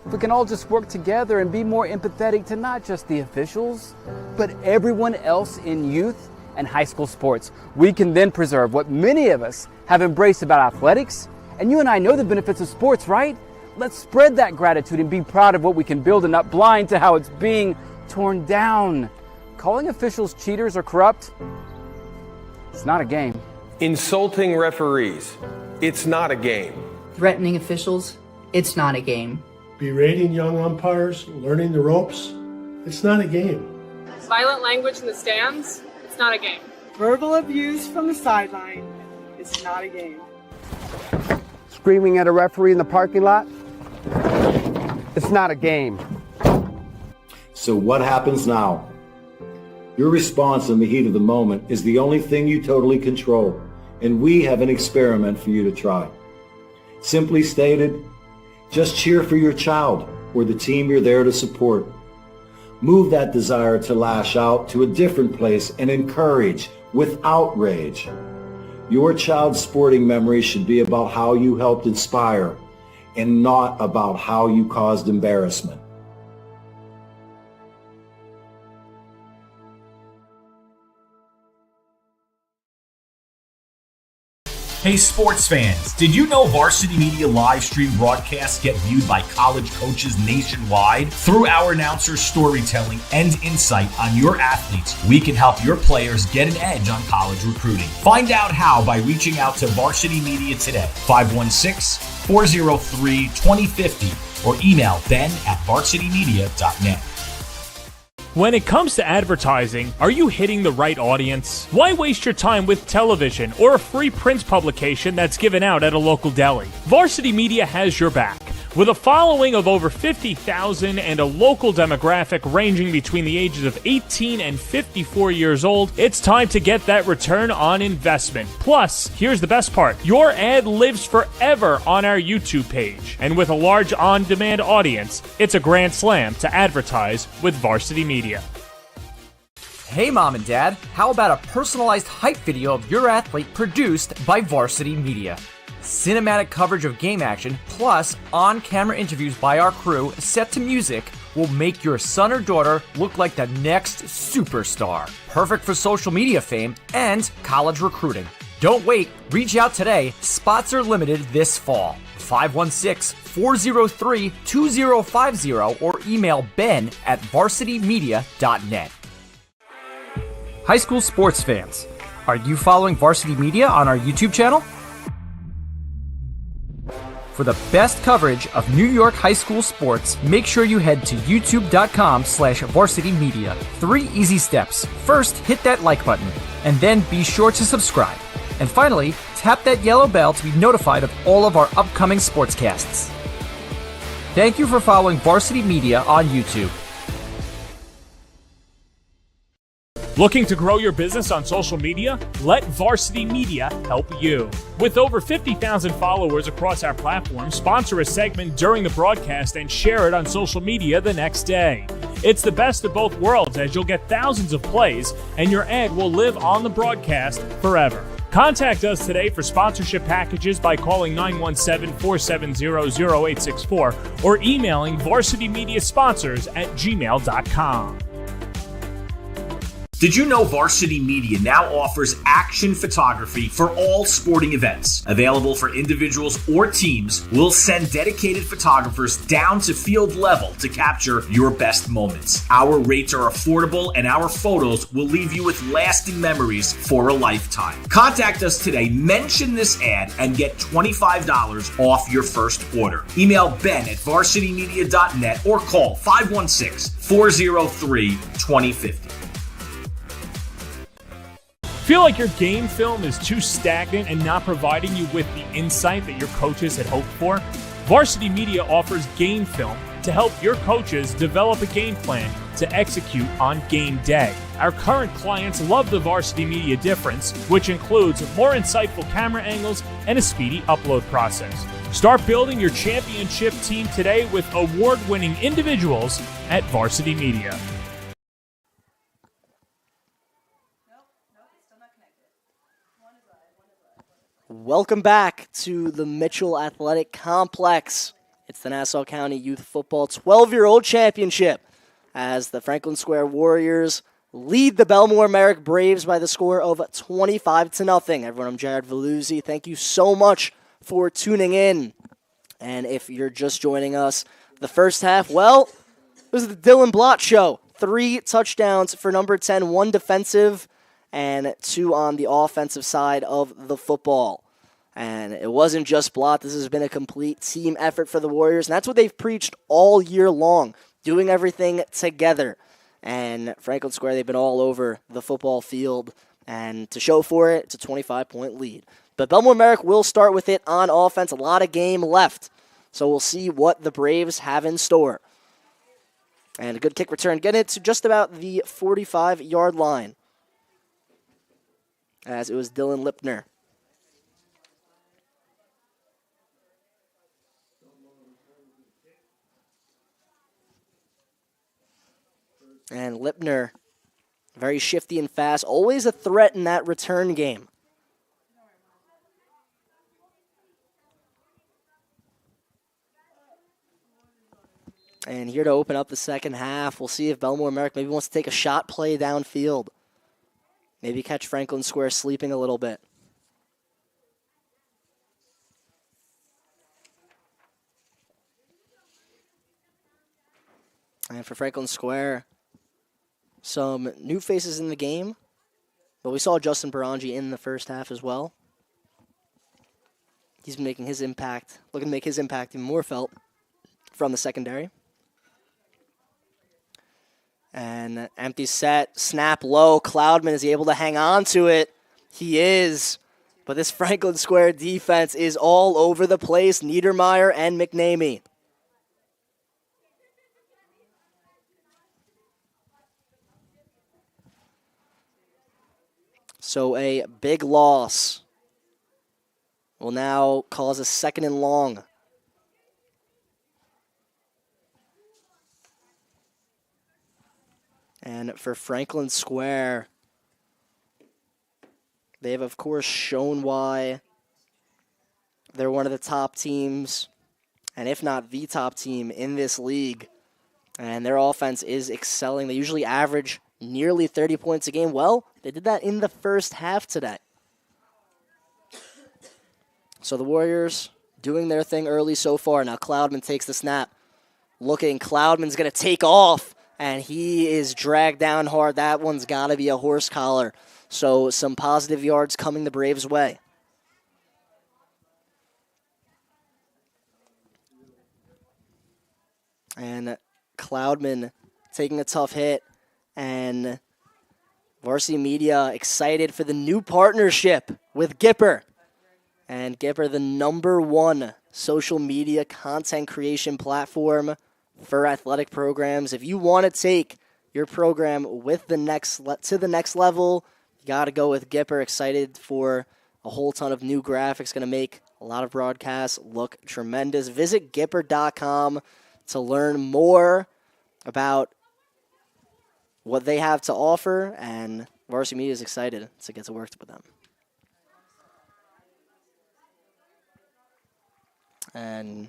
If we can all just work together and be more empathetic to not just the officials, but everyone else in youth and high school sports, we can then preserve what many of us have embraced about athletics. And you and I know the benefits of sports, right? Let's spread that gratitude and be proud of what we can build and not blind to how it's being torn down. Calling officials cheaters or corrupt, it's not a game. Insulting referees, it's not a game. Threatening officials, it's not a game. Berating young umpires, learning the ropes, it's not a game. Violent language in the stands, it's not a game. Verbal abuse from the sideline, it's not a game. Screaming at a referee in the parking lot, it's not a game. So what happens now? Your response in the heat of the moment is the only thing you totally control, and we have an experiment for you to try. Simply stated, just cheer for your child or the team you're there to support. Move that desire to lash out to a different place and encourage without rage. Your child's sporting memory should be about how you helped inspire and not about how you caused embarrassment. Hey sports fans, did you know Varsity Media live stream broadcasts get viewed by college coaches nationwide? Through our announcers' storytelling and insight on your athletes, we can help your players get an edge on college recruiting. Find out how by reaching out to Varsity Media today, 516-403-2050, or email ben@varsitymedia.net. When it comes to advertising, are you hitting the right audience? Why waste your time with television or a free print publication that's given out at a local deli? Varsity Media has your back. With a following of over 50,000 and a local demographic ranging between the ages of 18 and 54 years old, it's time to get that return on investment. Plus, here's the best part. Your ad lives forever on our YouTube page. And with a large on-demand audience, it's a grand slam to advertise with Varsity Media. Hey mom and dad, how about a personalized hype video of your athlete produced by Varsity Media? Cinematic coverage of game action, plus on-camera interviews by our crew set to music will make your son or daughter look like the next superstar. Perfect for social media fame and college recruiting. Don't wait, reach out today. Spots are limited this fall. 516-403-2050 or email ben@varsitymedia.net. High school sports fans, are you following Varsity Media on our YouTube channel? For the best coverage of New York high school sports, make sure you head to youtube.com/varsitymedia. 3 easy steps. First, hit that like button, and then be sure to subscribe. And finally, tap that yellow bell to be notified of all of our upcoming sportscasts. Thank you for following Varsity Media on YouTube. Looking to grow your business on social media? Let Varsity Media help you. With over 50,000 followers across our platform, sponsor a segment during the broadcast and share it on social media the next day. It's the best of both worlds, as you'll get thousands of plays and your ad will live on the broadcast forever. Contact us today for sponsorship packages by calling 917-470-0864 or emailing varsitymediasponsors@gmail.com. Did you know Varsity Media now offers action photography for all sporting events? Available for individuals or teams, we'll send dedicated photographers down to field level to capture your best moments. Our rates are affordable and our photos will leave you with lasting memories for a lifetime. Contact us today, mention this ad, and get $25 off your first order. Email ben@varsitymedia.net or call 516-403-2050. Feel like your game film is too stagnant and not providing you with the insight that your coaches had hoped for? Varsity Media offers game film to help your coaches develop a game plan to execute on game day. Our current clients love the Varsity Media difference, which includes more insightful camera angles and a speedy upload process. Start building your championship team today with award-winning individuals at Varsity Media. Welcome back to the Mitchell Athletic Complex. It's the Nassau County Youth Football 12-year-old championship as the Franklin Square Warriors lead the Bellmore-Merrick Braves by the score of 25-0. Everyone, I'm Jared Veluzzi. Thank you so much for tuning in. And if you're just joining us, the first half, well, it was the Dylan Blott show. 3 touchdowns for number 10, 1 defensive, and 2 on the offensive side of the football. And it wasn't just Blott. This has been a complete team effort for the Warriors, and that's what they've preached all year long, doing everything together. And Franklin Square, they've been all over the football field, and to show for it, it's a 25-point lead. But Bellmore-Merrick will start with it on offense. A lot of game left, so we'll see what the Braves have in store. And a good kick return, getting it to just about the 45-yard line, as it was Dylan Lipner. And Lipner, very shifty and fast, always a threat in that return game. And here to open up the second half, we'll see if Bellmore-Merrick maybe wants to take a shot play downfield. Maybe catch Franklin Square sleeping a little bit. And for Franklin Square, some new faces in the game. But we saw Justin Barangi in the first half as well. He's making his impact, looking to make his impact even more felt from the secondary. And empty set, snap low. Cloudman, is he able to hang on to it? He is. But this Franklin Square defense is all over the place. Niedermeyer and McNamee. So a big loss will now cause a 2nd and long. And for Franklin Square, they have, of course, shown why they're one of the top teams, and if not the top team in this league. And their offense is excelling. They usually average nearly 30 points a game. Well, they did that in the first half today. So the Warriors doing their thing early so far. Now Cloudman takes the snap. Looking, Cloudman's going to take off, and he is dragged down hard. That one's got to be a horse collar. So some positive yards coming the Braves' way. And Cloudman taking a tough hit. And Varsity Media excited for the new partnership with Gipper. And Gipper, the #1 social media content creation platform for athletic programs. If you want to take your program with the next level, you got to go with Gipper. Excited for a whole ton of new graphics. Going to make a lot of broadcasts look tremendous. Visit Gipper.com to learn more about what they have to offer, and Varsity Media is excited to get to work with them. And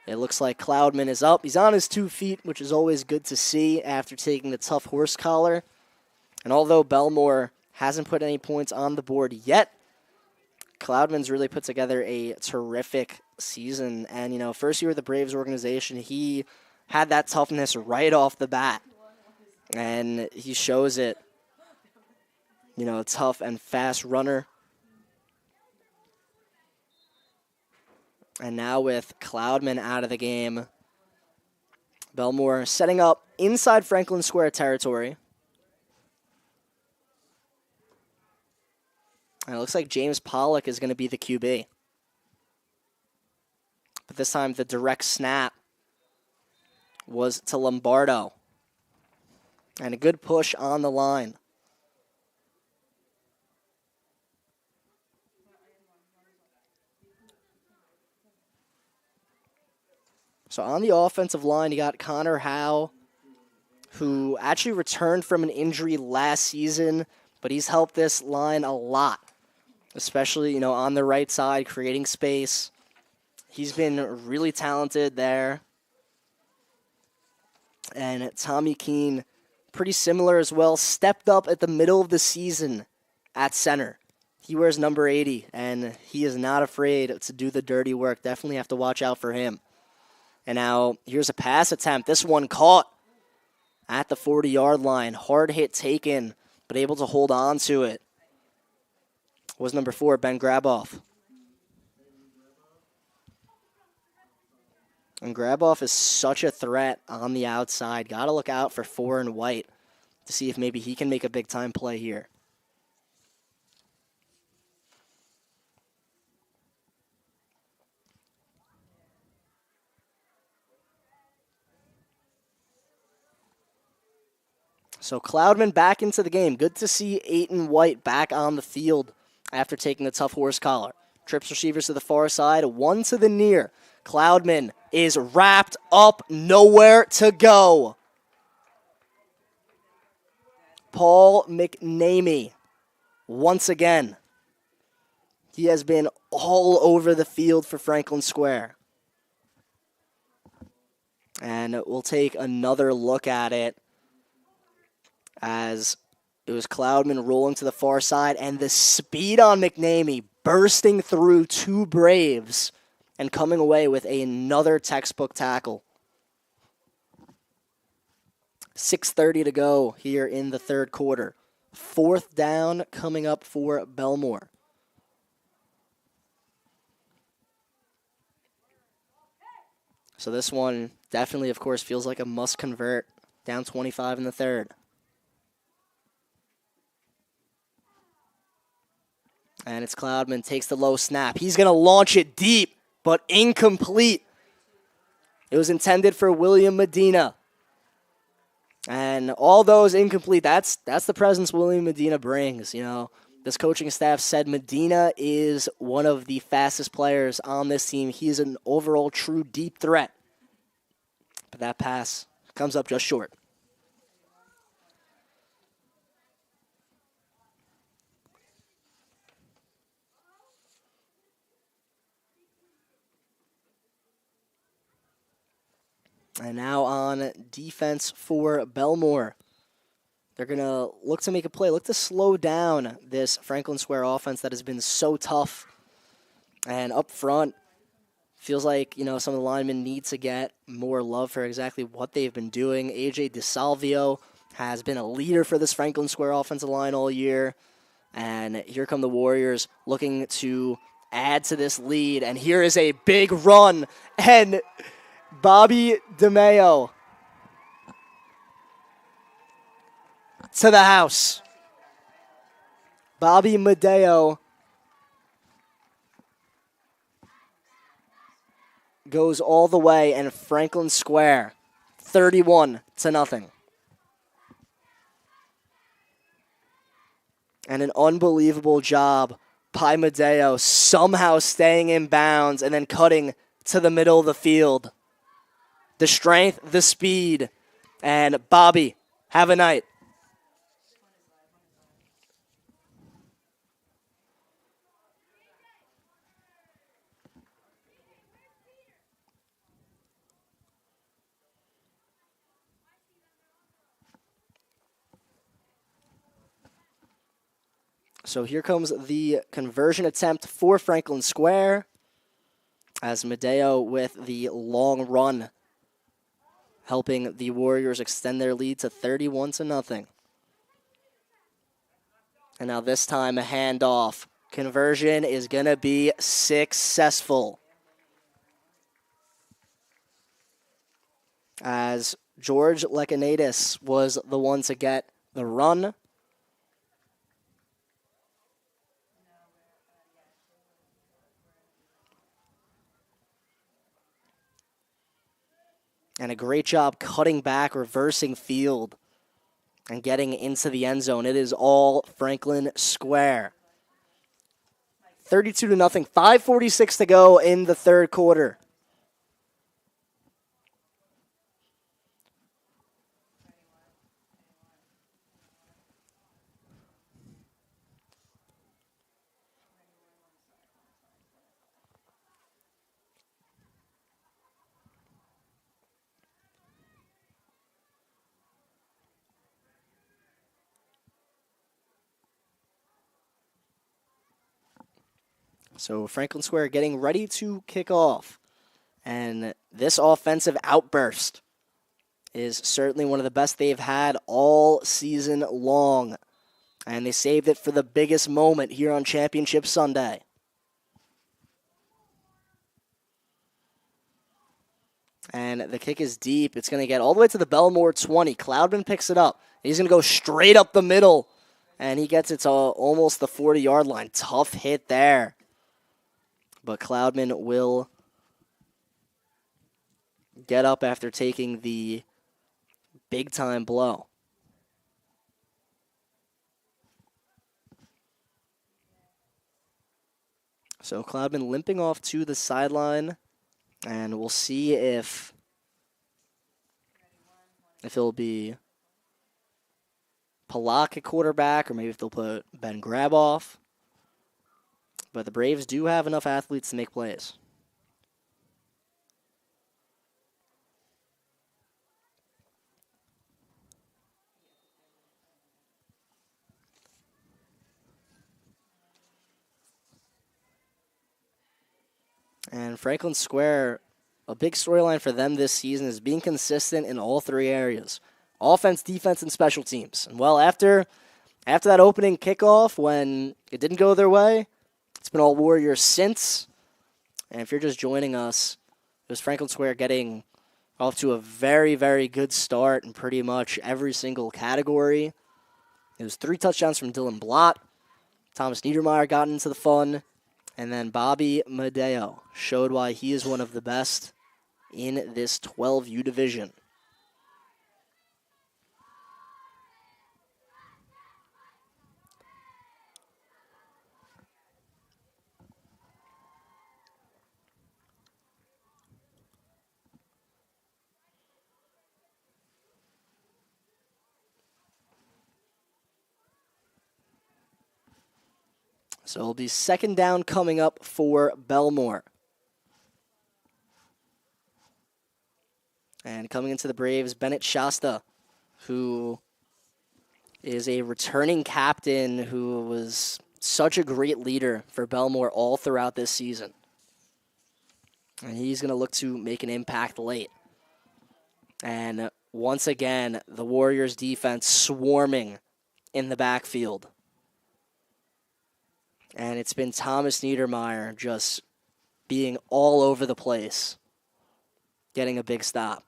it looks like Cloudman is up. He's on his 2 feet, which is always good to see after taking the tough horse collar. And although Bellmore hasn't put any points on the board yet, Cloudman's really put together a terrific season. And, you know, first year of the Braves organization, he had that toughness right off the bat. And he shows it, you know, a tough and fast runner. And now with Cloudman out of the game, Bellmore setting up inside Franklin Square territory. And it looks like James Pollock is going to be the QB. But this time the direct snap was to Lombardo. And a good push on the line. So on the offensive line, you got Connor Howe, who actually returned from an injury last season, but he's helped this line a lot, especially, on the right side, creating space. He's been really talented there. And Tommy Keene, pretty similar as well, stepped up at the middle of the season at center. He wears number 80, and he is not afraid to do the dirty work. Definitely have to watch out for him. And now here's a pass attempt. This one caught at the 40-yard line. Hard hit taken, but able to hold on to it. Was number 4, Ben Graboff. And Graboff is such a threat on the outside. Got to look out for 4 and White to see if maybe he can make a big-time play here. So Cloudman back into the game. Good to see Aiton White back on the field after taking the tough horse collar. Trips receivers to the far side, one to the near. Cloudman is wrapped up, nowhere to go. Paul McNamee, once again. He has been all over the field for Franklin Square. And we'll take another look at it as it was Cloudman rolling to the far side, and the speed on McNamee bursting through 2 Braves and coming away with another textbook tackle. 6:30 to go here in the third quarter. 4th down coming up for Bellmore. So this one definitely, of course, feels like a must convert. Down 25 in the third. And it's Cloudman, takes the low snap. He's going to launch it deep, but incomplete. It was intended for William Medina. And all those incomplete, that's the presence William Medina brings. This coaching staff said Medina is one of the fastest players on this team. He's an overall true deep threat. But that pass comes up just short. And now on defense for Bellmore. They're going to look to make a play, look to slow down this Franklin Square offense that has been so tough. And up front, feels like, some of the linemen need to get more love for exactly what they've been doing. AJ DeSalvio has been a leader for this Franklin Square offensive line all year. And here come the Warriors looking to add to this lead. And here is a big run. And Bobby DeMeo to the house. Bobby Medeo goes all the way, and Franklin Square 31-0. And an unbelievable job by Medeo, somehow staying in bounds and then cutting to the middle of the field. The strength, the speed, and Bobby, have a night. So here comes the conversion attempt for Franklin Square as Medeo with the long run, helping the Warriors extend their lead to 31-0. And now this time a handoff. Conversion is going to be successful, as George Lekanidis was the one to get the run. And a great job cutting back, reversing field and getting into the end zone. It is all Franklin Square. 32-0, 5:46 to go in the third quarter. So Franklin Square getting ready to kick off. And this offensive outburst is certainly one of the best they've had all season long. And they saved it for the biggest moment here on Championship Sunday. And the kick is deep. It's going to get all the way to the Bellmore 20. Cloudman picks it up. He's going to go straight up the middle. And he gets it to almost the 40-yard line. Tough hit there. But Cloudman will get up after taking the big-time blow. So Cloudman limping off to the sideline, and we'll see if it'll be Polak at quarterback, or maybe if they'll put Ben Graboff. But the Braves do have enough athletes to make plays. And Franklin Square, a big storyline for them this season is being consistent in all three areas: offense, defense, and special teams. And well, after that opening kickoff, when it didn't go their way, it's been all Warriors since. And if you're just joining us, it was Franklin Square getting off to a very, very good start in pretty much every single category. It was 3 touchdowns from Dylan Blott. Thomas Niedermeyer got into the fun. And then Bobby Madeo showed why he is one of the best in this 12U division. So it'll be second down coming up for Bellmore. And coming into the Braves, Bennett Shasta, who is a returning captain who was such a great leader for Bellmore all throughout this season. And he's going to look to make an impact late. And once again, the Warriors defense swarming in the backfield. And it's been Thomas Niedermeyer just being all over the place, getting a big stop.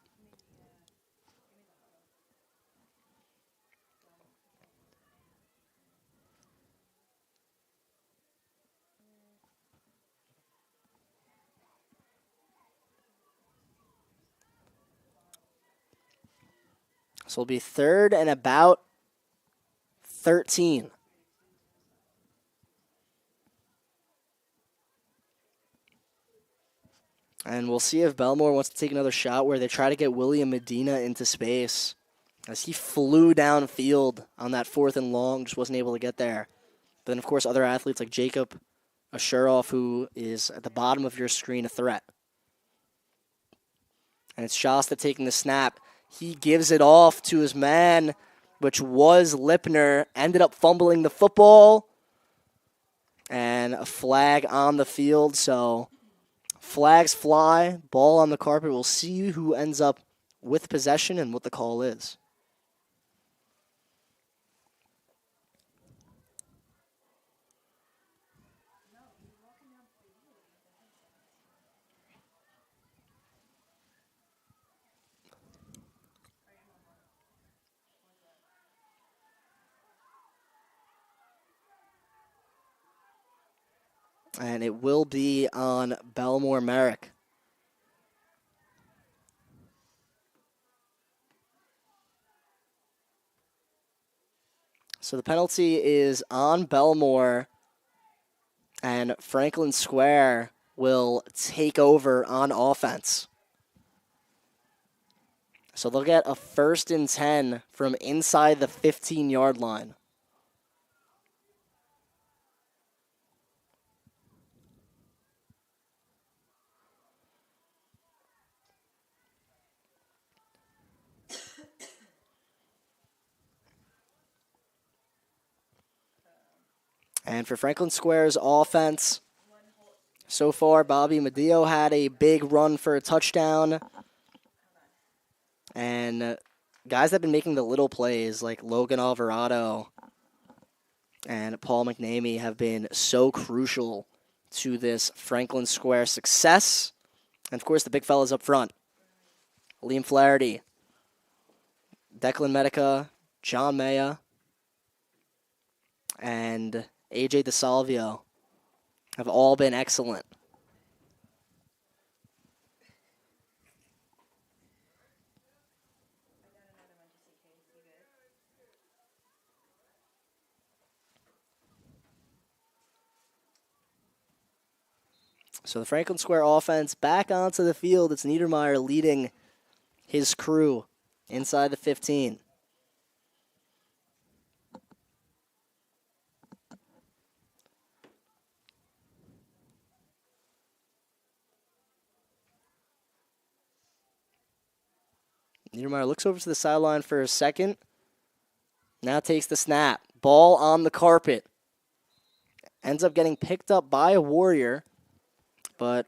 So it'll be third and about 13. And we'll see if Bellmore wants to take another shot where they try to get William Medina into space, as he flew downfield on that 4th and long, just wasn't able to get there. But then, of course, other athletes like Jacob Ashuroff, who is at the bottom of your screen, a threat. And it's Shasta taking the snap. He gives it off to his man, which was Lipner, ended up fumbling the football. And a flag on the field, so flags fly, ball on the carpet. We'll see who ends up with possession and what the call is. And it will be on Bellmore-Merrick. So the penalty is on Bellmore, and Franklin Square will take over on offense. So they'll get a 1st and 10 from inside the 15-yard line. And for Franklin Square's offense, so far, Bobby Medeo had a big run for a touchdown. And guys that have been making the little plays, like Logan Alvarado and Paul McNamee, have been so crucial to this Franklin Square success. And, of course, the big fellas up front. Liam Flaherty, Declan Medica, John Maya, and AJ DeSalvio have all been excellent. So the Franklin Square offense back onto the field. It's Niedermeyer leading his crew inside the 15. Niedermeyer looks over to the sideline for a second. Now takes the snap. Ball on the carpet. Ends up getting picked up by a Warrior, but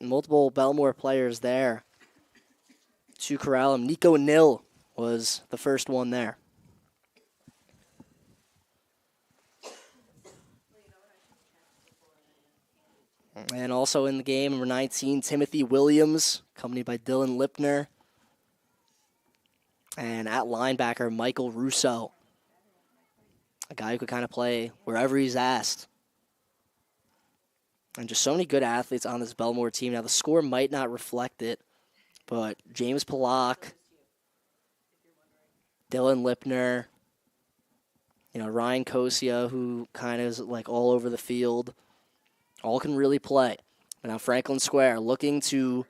multiple Bellmore players there to corral him. Nico Nil was the first one there. And also in the game, number 19, Timothy Williams, accompanied by Dylan Lipner. And at linebacker, Michael Russo, a guy who could kind of play wherever he's asked. And just so many good athletes on this Bellmore team. Now, the score might not reflect it, but James Pollock, Dylan Lipner, Ryan Kosia, who kind of is like all over the field, all can really play. But now Franklin Square looking to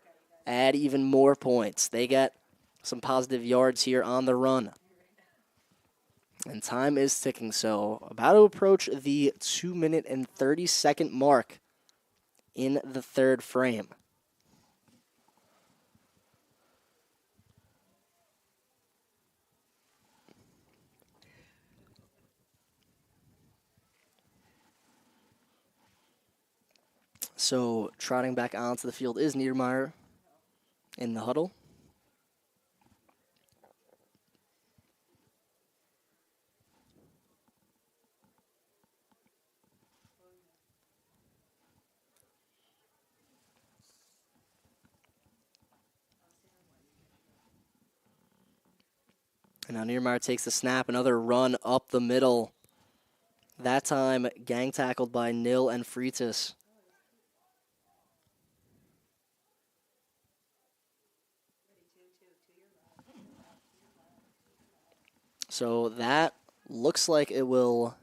add even more points. They get some positive yards here on the run. And time is ticking, so about to approach the 2-minute and 30-second mark in the third frame. So trotting back onto the field is Niedermeyer in the huddle. And now Niedermeyer takes the snap, another run up the middle. That time gang tackled by Nil and Freitas. So that looks like it will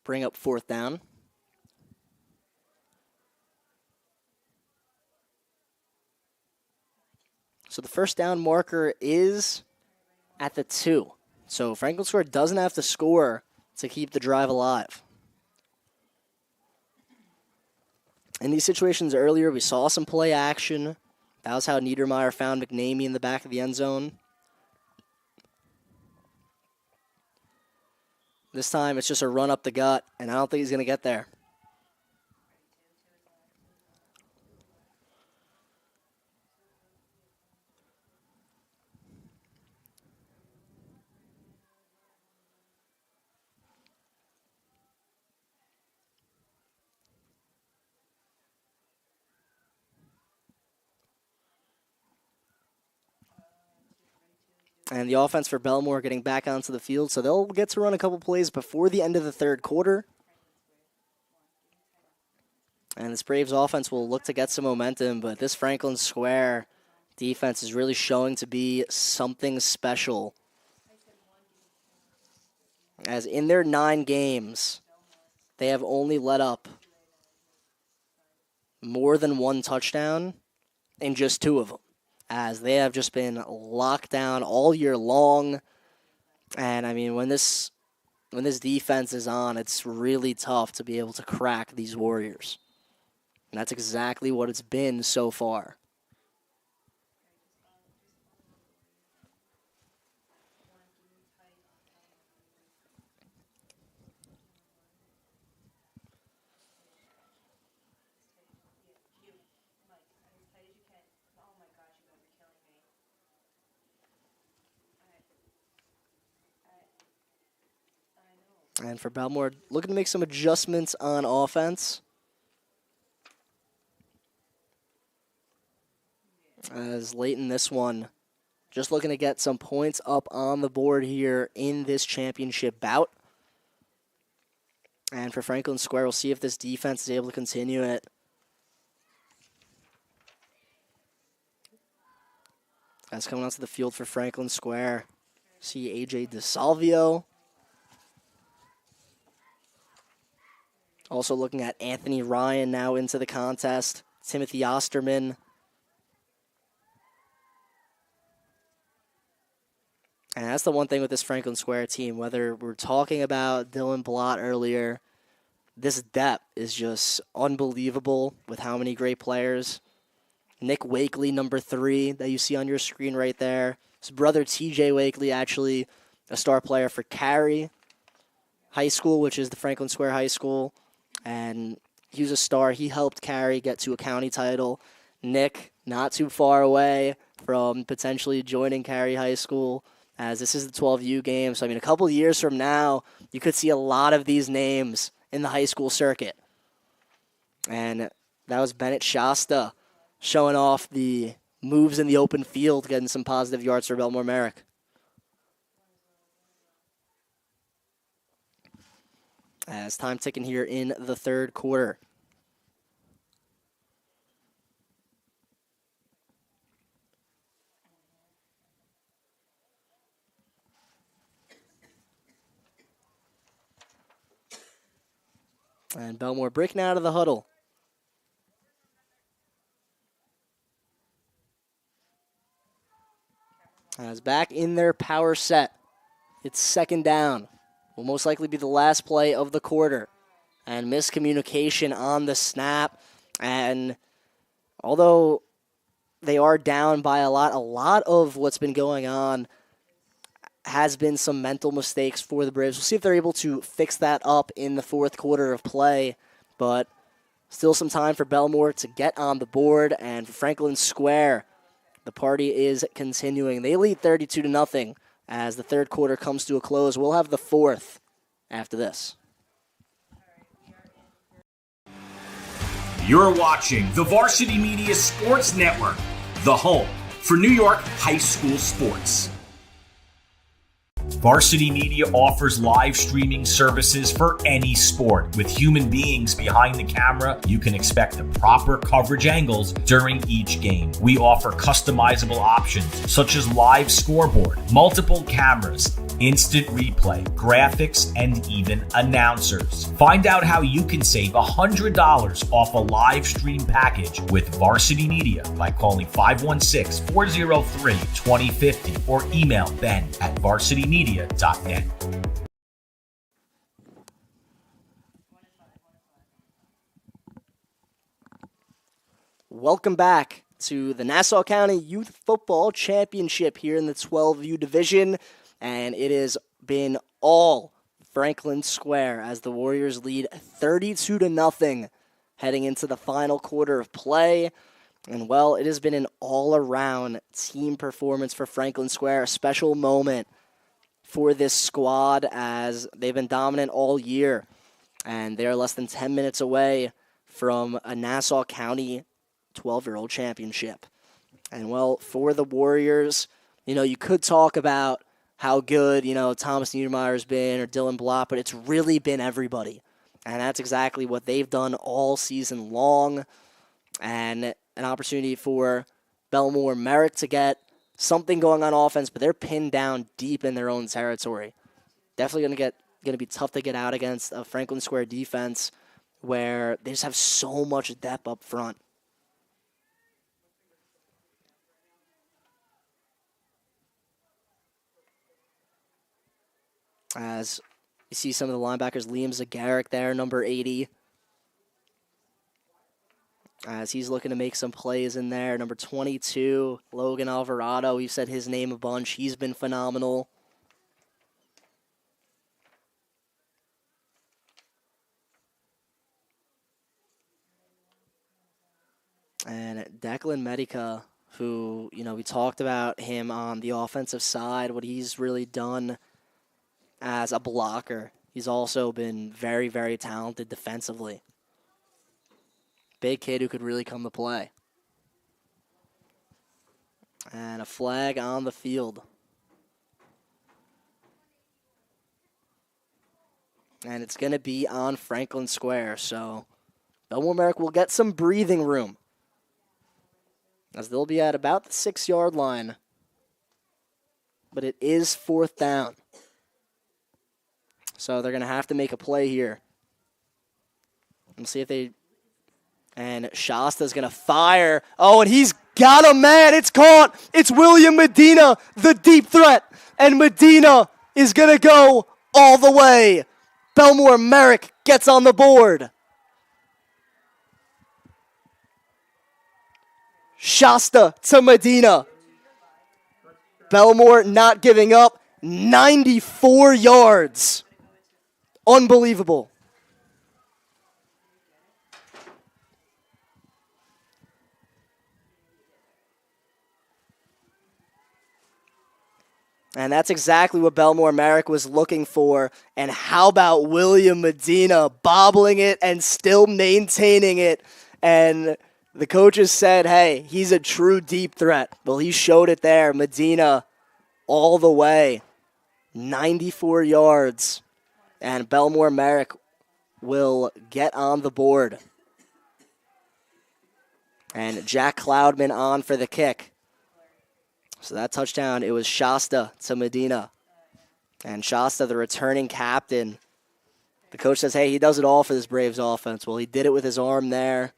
bring up 4th down. So the first down marker is at the 2. So Franklin Square doesn't have to score to keep the drive alive. In these situations earlier, we saw some play action. That was how Niedermeyer found McNamee in the back of the end zone. This time it's just a run up the gut, and I don't think he's going to get there. And the offense for Bellmore getting back onto the field, so they'll get to run a couple plays before the end of the third quarter. And this Braves offense will look to get some momentum, but this Franklin Square defense is really showing to be something special. as in their 9 games, they have only let up more than 1 touchdown in just 2 of them, as they have just been locked down all year long. And, I mean, when this defense is on, it's really tough to be able to crack these Warriors. And that's exactly what it's been so far. And for Bellmore, looking to make some adjustments on offense. As late in this one, just looking to get some points up on the board here in this championship bout. And for Franklin Square, we'll see if this defense is able to continue it. Guys coming onto the field for Franklin Square. See A.J. DeSalvio. Also looking at Anthony Ryan now into the contest. Timothy Osterman. And that's the one thing with this Franklin Square team. Whether we're talking about Dylan Blott earlier, this depth is just unbelievable with how many great players. Nick Wakely, number 3, that you see on your screen right there. His brother TJ Wakely, actually a star player for Cary High School, which is the Franklin Square High School. And he was a star. He helped Cary get to a county title. Nick, not too far away from potentially joining Cary High School, as this is the 12U game. So, I mean, a couple of years from now, you could see a lot of these names in the high school circuit. And that was Bennett Shasta showing off the moves in the open field, getting some positive yards for Bellmore-Merrick. As time ticking here in the third quarter. And Bellmore breaking out of the huddle. As back in their power set. It's second down. Will most likely be the last play of the quarter. And miscommunication on the snap. And although they are down by a lot of what's been going on has been some mental mistakes for the Braves. We'll see if they're able to fix that up in the fourth quarter of play. But still some time for Bellmore to get on the board. And for Franklin Square, the party is continuing. They lead 32-0 as the third quarter comes to a close. We'll have the fourth after this. You're watching the Varsity Media Sports Network, the home for New York high school sports. Varsity Media offers live streaming services for any sport. With human beings behind the camera, you can expect the proper coverage angles during each game. We offer customizable options such as live scoreboard, multiple cameras, instant replay, graphics, and even announcers. Find out how you can save $100 off a live stream package with Varsity Media by calling 516-403-2050 or email ben@varsitymedia.net. Welcome back to the Nassau County Youth Football Championship here in the 12U division. And it has been all Franklin Square as the Warriors lead 32-0 heading into the final quarter of play. And, well, it has been an all-around team performance for Franklin Square, a special moment for this squad as they've been dominant all year. And they're less than 10 minutes away from a Nassau County 12-year-old championship. And, well, for the Warriors, you could talk about how good, Thomas Niedermeyer's been or Dylan Blott, but it's really been everybody. And that's exactly what they've done all season long. And an opportunity for Bellmore-Merrick to get something going on offense, but they're pinned down deep in their own territory. Definitely going to get going to be tough to get out against a Franklin Square defense where they just have so much depth up front. As you see some of the linebackers, Liam Zagaric there, number 80. As he's looking to make some plays in there. Number 22, Logan Alvarado. We've said his name a bunch. He's been phenomenal. And Declan Medica, who, we talked about him on the offensive side, what he's really done as a blocker. He's also been very, very talented defensively. Big kid who could really come to play. And a flag on the field. And it's going to be on Franklin Square, so Bellmore-Merrick will get some breathing room, as they'll be at about the 6-yard line. But it is 4th down. So they're going to have to make a play here. Let's see if they... And Shasta's going to fire. Oh, and he's got a man. It's caught. It's William Medina, the deep threat. And Medina is going to go all the way. Bellmore-Merrick gets on the board. Shasta to Medina. Bellmore not giving up. 94 yards. Unbelievable. And that's exactly what Bellmore-Merrick was looking for. And how about William Medina bobbling it and still maintaining it? And the coaches said, hey, he's a true deep threat. Well, he showed it there. Medina all the way. 94 yards. And Bellmore-Merrick will get on the board. And Jack Cloudman on for the kick. So that touchdown, it was Shasta to Medina. And Shasta, the returning captain. The coach says, hey, he does it all for this Braves offense. Well, he did it with his arm there.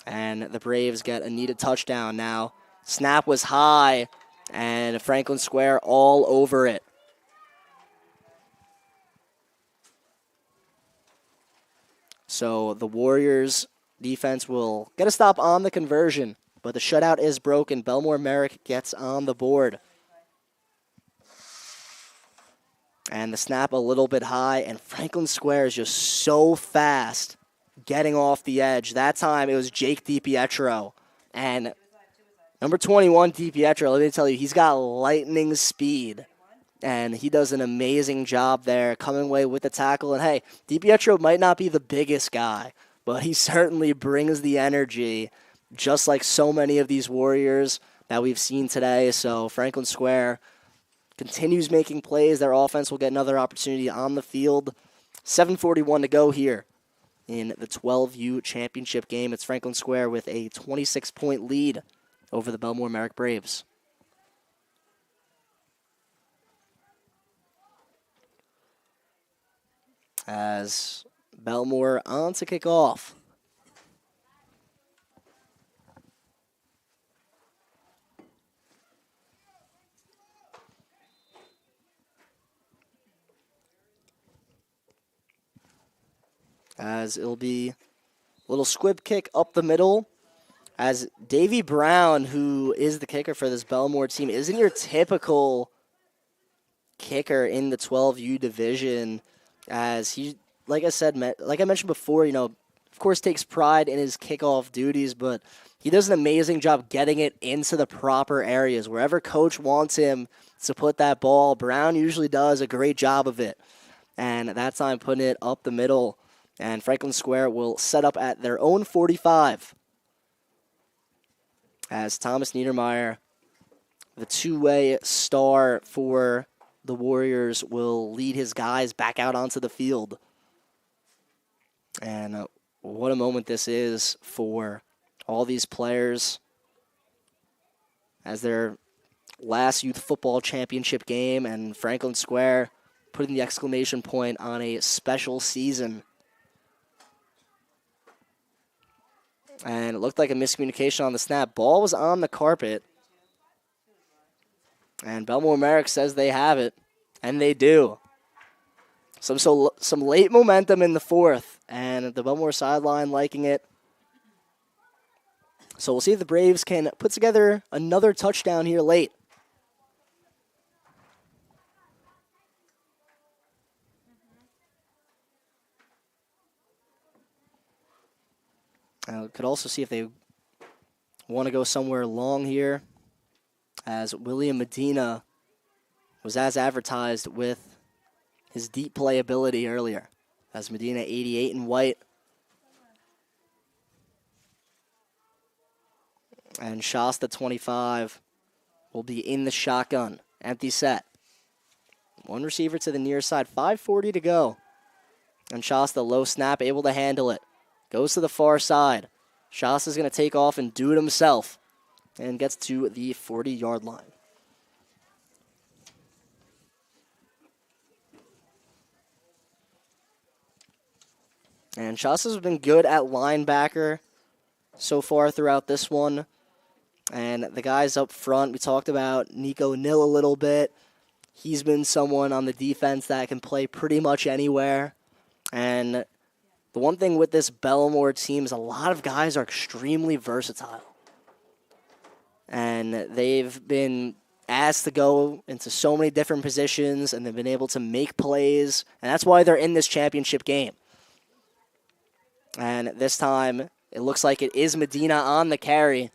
And the Braves get a needed touchdown now. Snap was high, and Franklin Square all over it. So the Warriors defense will get a stop on the conversion. But the shutout is broken. Bellmore-Merrick gets on the board. And the snap a little bit high. And Franklin Square is just so fast getting off the edge. That time it was Jake DiPietro. And number 21, DiPietro, let me tell you, he's got lightning speed. And he does an amazing job there coming away with the tackle. And hey, DiPietro might not be the biggest guy, but he certainly brings the energy, just like so many of these Warriors that we've seen today. So Franklin Square continues making plays. Their offense will get another opportunity on the field. 7:41 to go here in the 12U championship game. It's Franklin Square with a 26-point lead over the Bellmore-Merrick Braves. As Bellmore on to kick off. As it'll be a little squib kick up the middle. As Davey Brown, who is the kicker for this Bellmore team, isn't your typical kicker in the 12U division. As he, like I mentioned before, of course takes pride in his kickoff duties, but he does an amazing job getting it into the proper areas. Wherever coach wants him to put that ball, Brown usually does a great job of it. And that time putting it up the middle. And Franklin Square will set up at their own 45. As Thomas Niedermeyer, the two-way star for the Warriors, will lead his guys back out onto the field. And what a moment this is for all these players as their last youth football championship game, and Franklin Square putting the exclamation point on a special season. And it looked like a miscommunication on the snap. Ball was on the carpet. And Bellmore-Merrick says they have it. And they do. Some late momentum in the fourth. And the Bellmore sideline liking it. So we'll see if the Braves can put together another touchdown here late. Could also see if they want to go somewhere long here, as William Medina was as advertised with his deep play ability earlier. As Medina 88 in white. And Shasta 25 will be in the shotgun. Empty set. One receiver to the near side. 5:40 to go. And Shasta, low snap, able to handle it. Goes to the far side. Shasta's going to take off and do it himself. And gets to the 40-yard line. And Shasta's been good at linebacker so far throughout this one. And the guys up front, we talked about Nico Nill a little bit. He's been someone on the defense that can play pretty much anywhere. And the one thing with this Bellmore team is a lot of guys are extremely versatile. And they've been asked to go into so many different positions, and they've been able to make plays. And that's why they're in this championship game. And this time, it looks like it is Medina on the carry.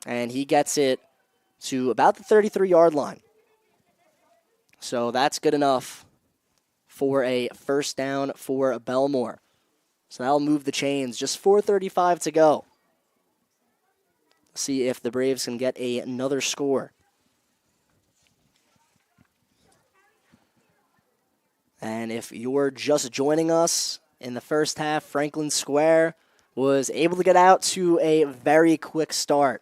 And he gets it to about the 33-yard line. So that's good enough for a first down for Bellmore. So that'll move the chains. Just 4:35 to go. See if the Braves can get another score. And if you're just joining us in the first half, Franklin Square was able to get out to a very quick start,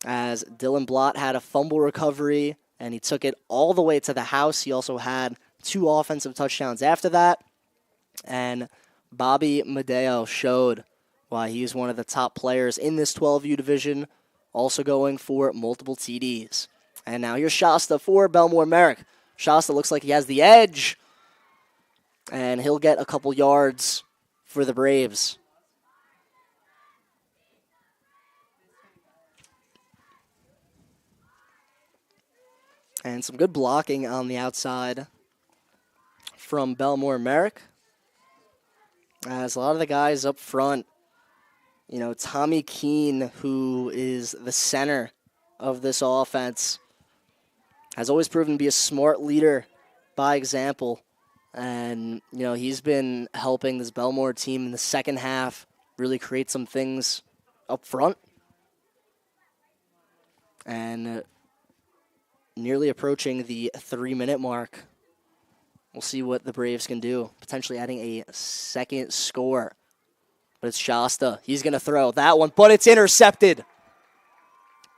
as Dylan Blott had a fumble recovery, and he took it all the way to the house. He also had 2 offensive touchdowns after that. And Bobby Medeo showed why he's one of the top players in this 12U division, also going for multiple TDs. And now here's Shasta for Bellmore-Merrick. Shasta looks like he has the edge, and he'll get a couple yards for the Braves. And some good blocking on the outside from Bellmore-Merrick. As a lot of the guys up front, you know, Tommy Keene, who is the center of this offense, has always proven to be a smart leader by example. And, you know, he's been helping this Bellmore team in the second half really create some things up front. And nearly approaching the 3-minute mark. We'll see what the Braves can do. Potentially adding a second score. But it's Shasta. He's going to throw that one, but it's intercepted.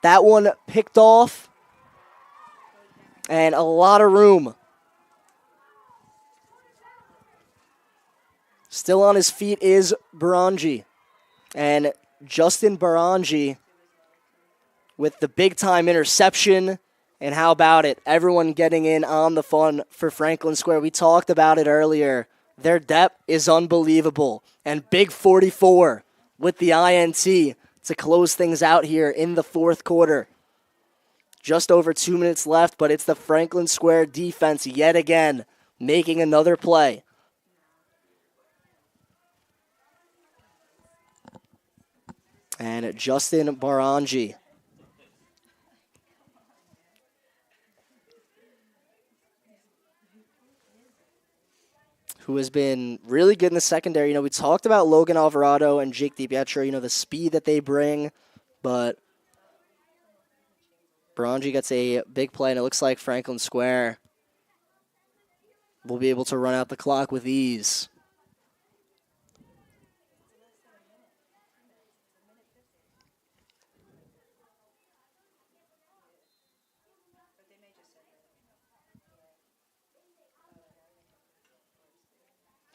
That one picked off. And a lot of room. Still on his feet is Barangi. And Justin Barangi with the big-time interception. And how about it? Everyone getting in on the fun for Franklin Square. We talked about it earlier. Their depth is unbelievable. And big 44 with the INT to close things out here in the fourth quarter. Just over 2 minutes left, but it's the Franklin Square defense yet again making another play. And Justin Barangi, who has been really good in the secondary. You know, we talked about Logan Alvarado and Jake DiPietro, you know, the speed that they bring, but Barangi gets a big play, and it looks like Franklin Square will be able to run out the clock with ease.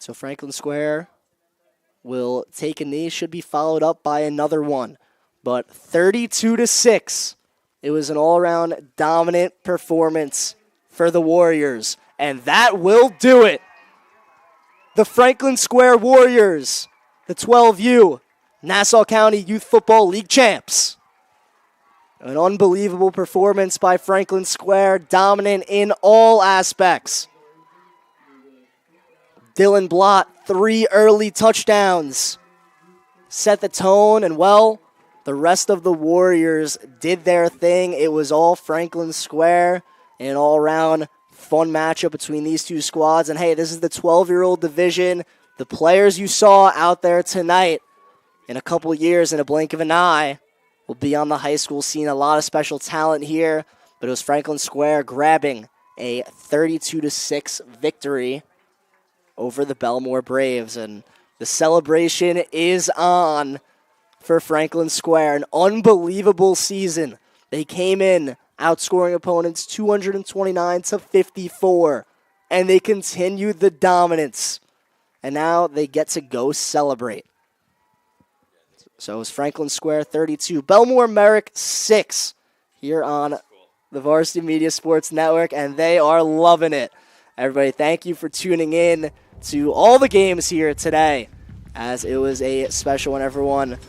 So Franklin Square will take a knee, should be followed up by another one. But 32-6, it was an all-around dominant performance for the Warriors. And that will do it. The Franklin Square Warriors, the 12U, Nassau County Youth Football League champs. An unbelievable performance by Franklin Square, dominant in all aspects. Dylan Blott, 3 early touchdowns. Set the tone, and the rest of the Warriors did their thing. It was all Franklin Square, an all-around fun matchup between these two squads. And hey, this is the 12-year-old division. The players you saw out there tonight, in a couple years, in a blink of an eye, will be on the high school scene. A lot of special talent here, but it was Franklin Square grabbing a 32-6 victory over the Bellmore Braves. And the celebration is on for Franklin Square. An unbelievable season. They came in outscoring opponents 229-54, and they continued the dominance. And now they get to go celebrate. So it was Franklin Square 32, Bellmore-Merrick 6 here on the Varsity Media Sports Network, and they are loving it. Everybody, thank you for tuning in to all the games here today, as it was a special one, everyone.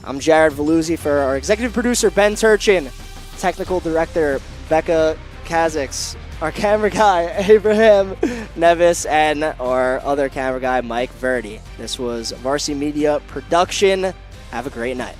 I'm Jared Veluzzi for our executive producer, Ben Turchin, technical director, Becca Kazax, our camera guy, Abraham Nevis, and our other camera guy, Mike Verdi. This was Varsity Media Production. Have a great night.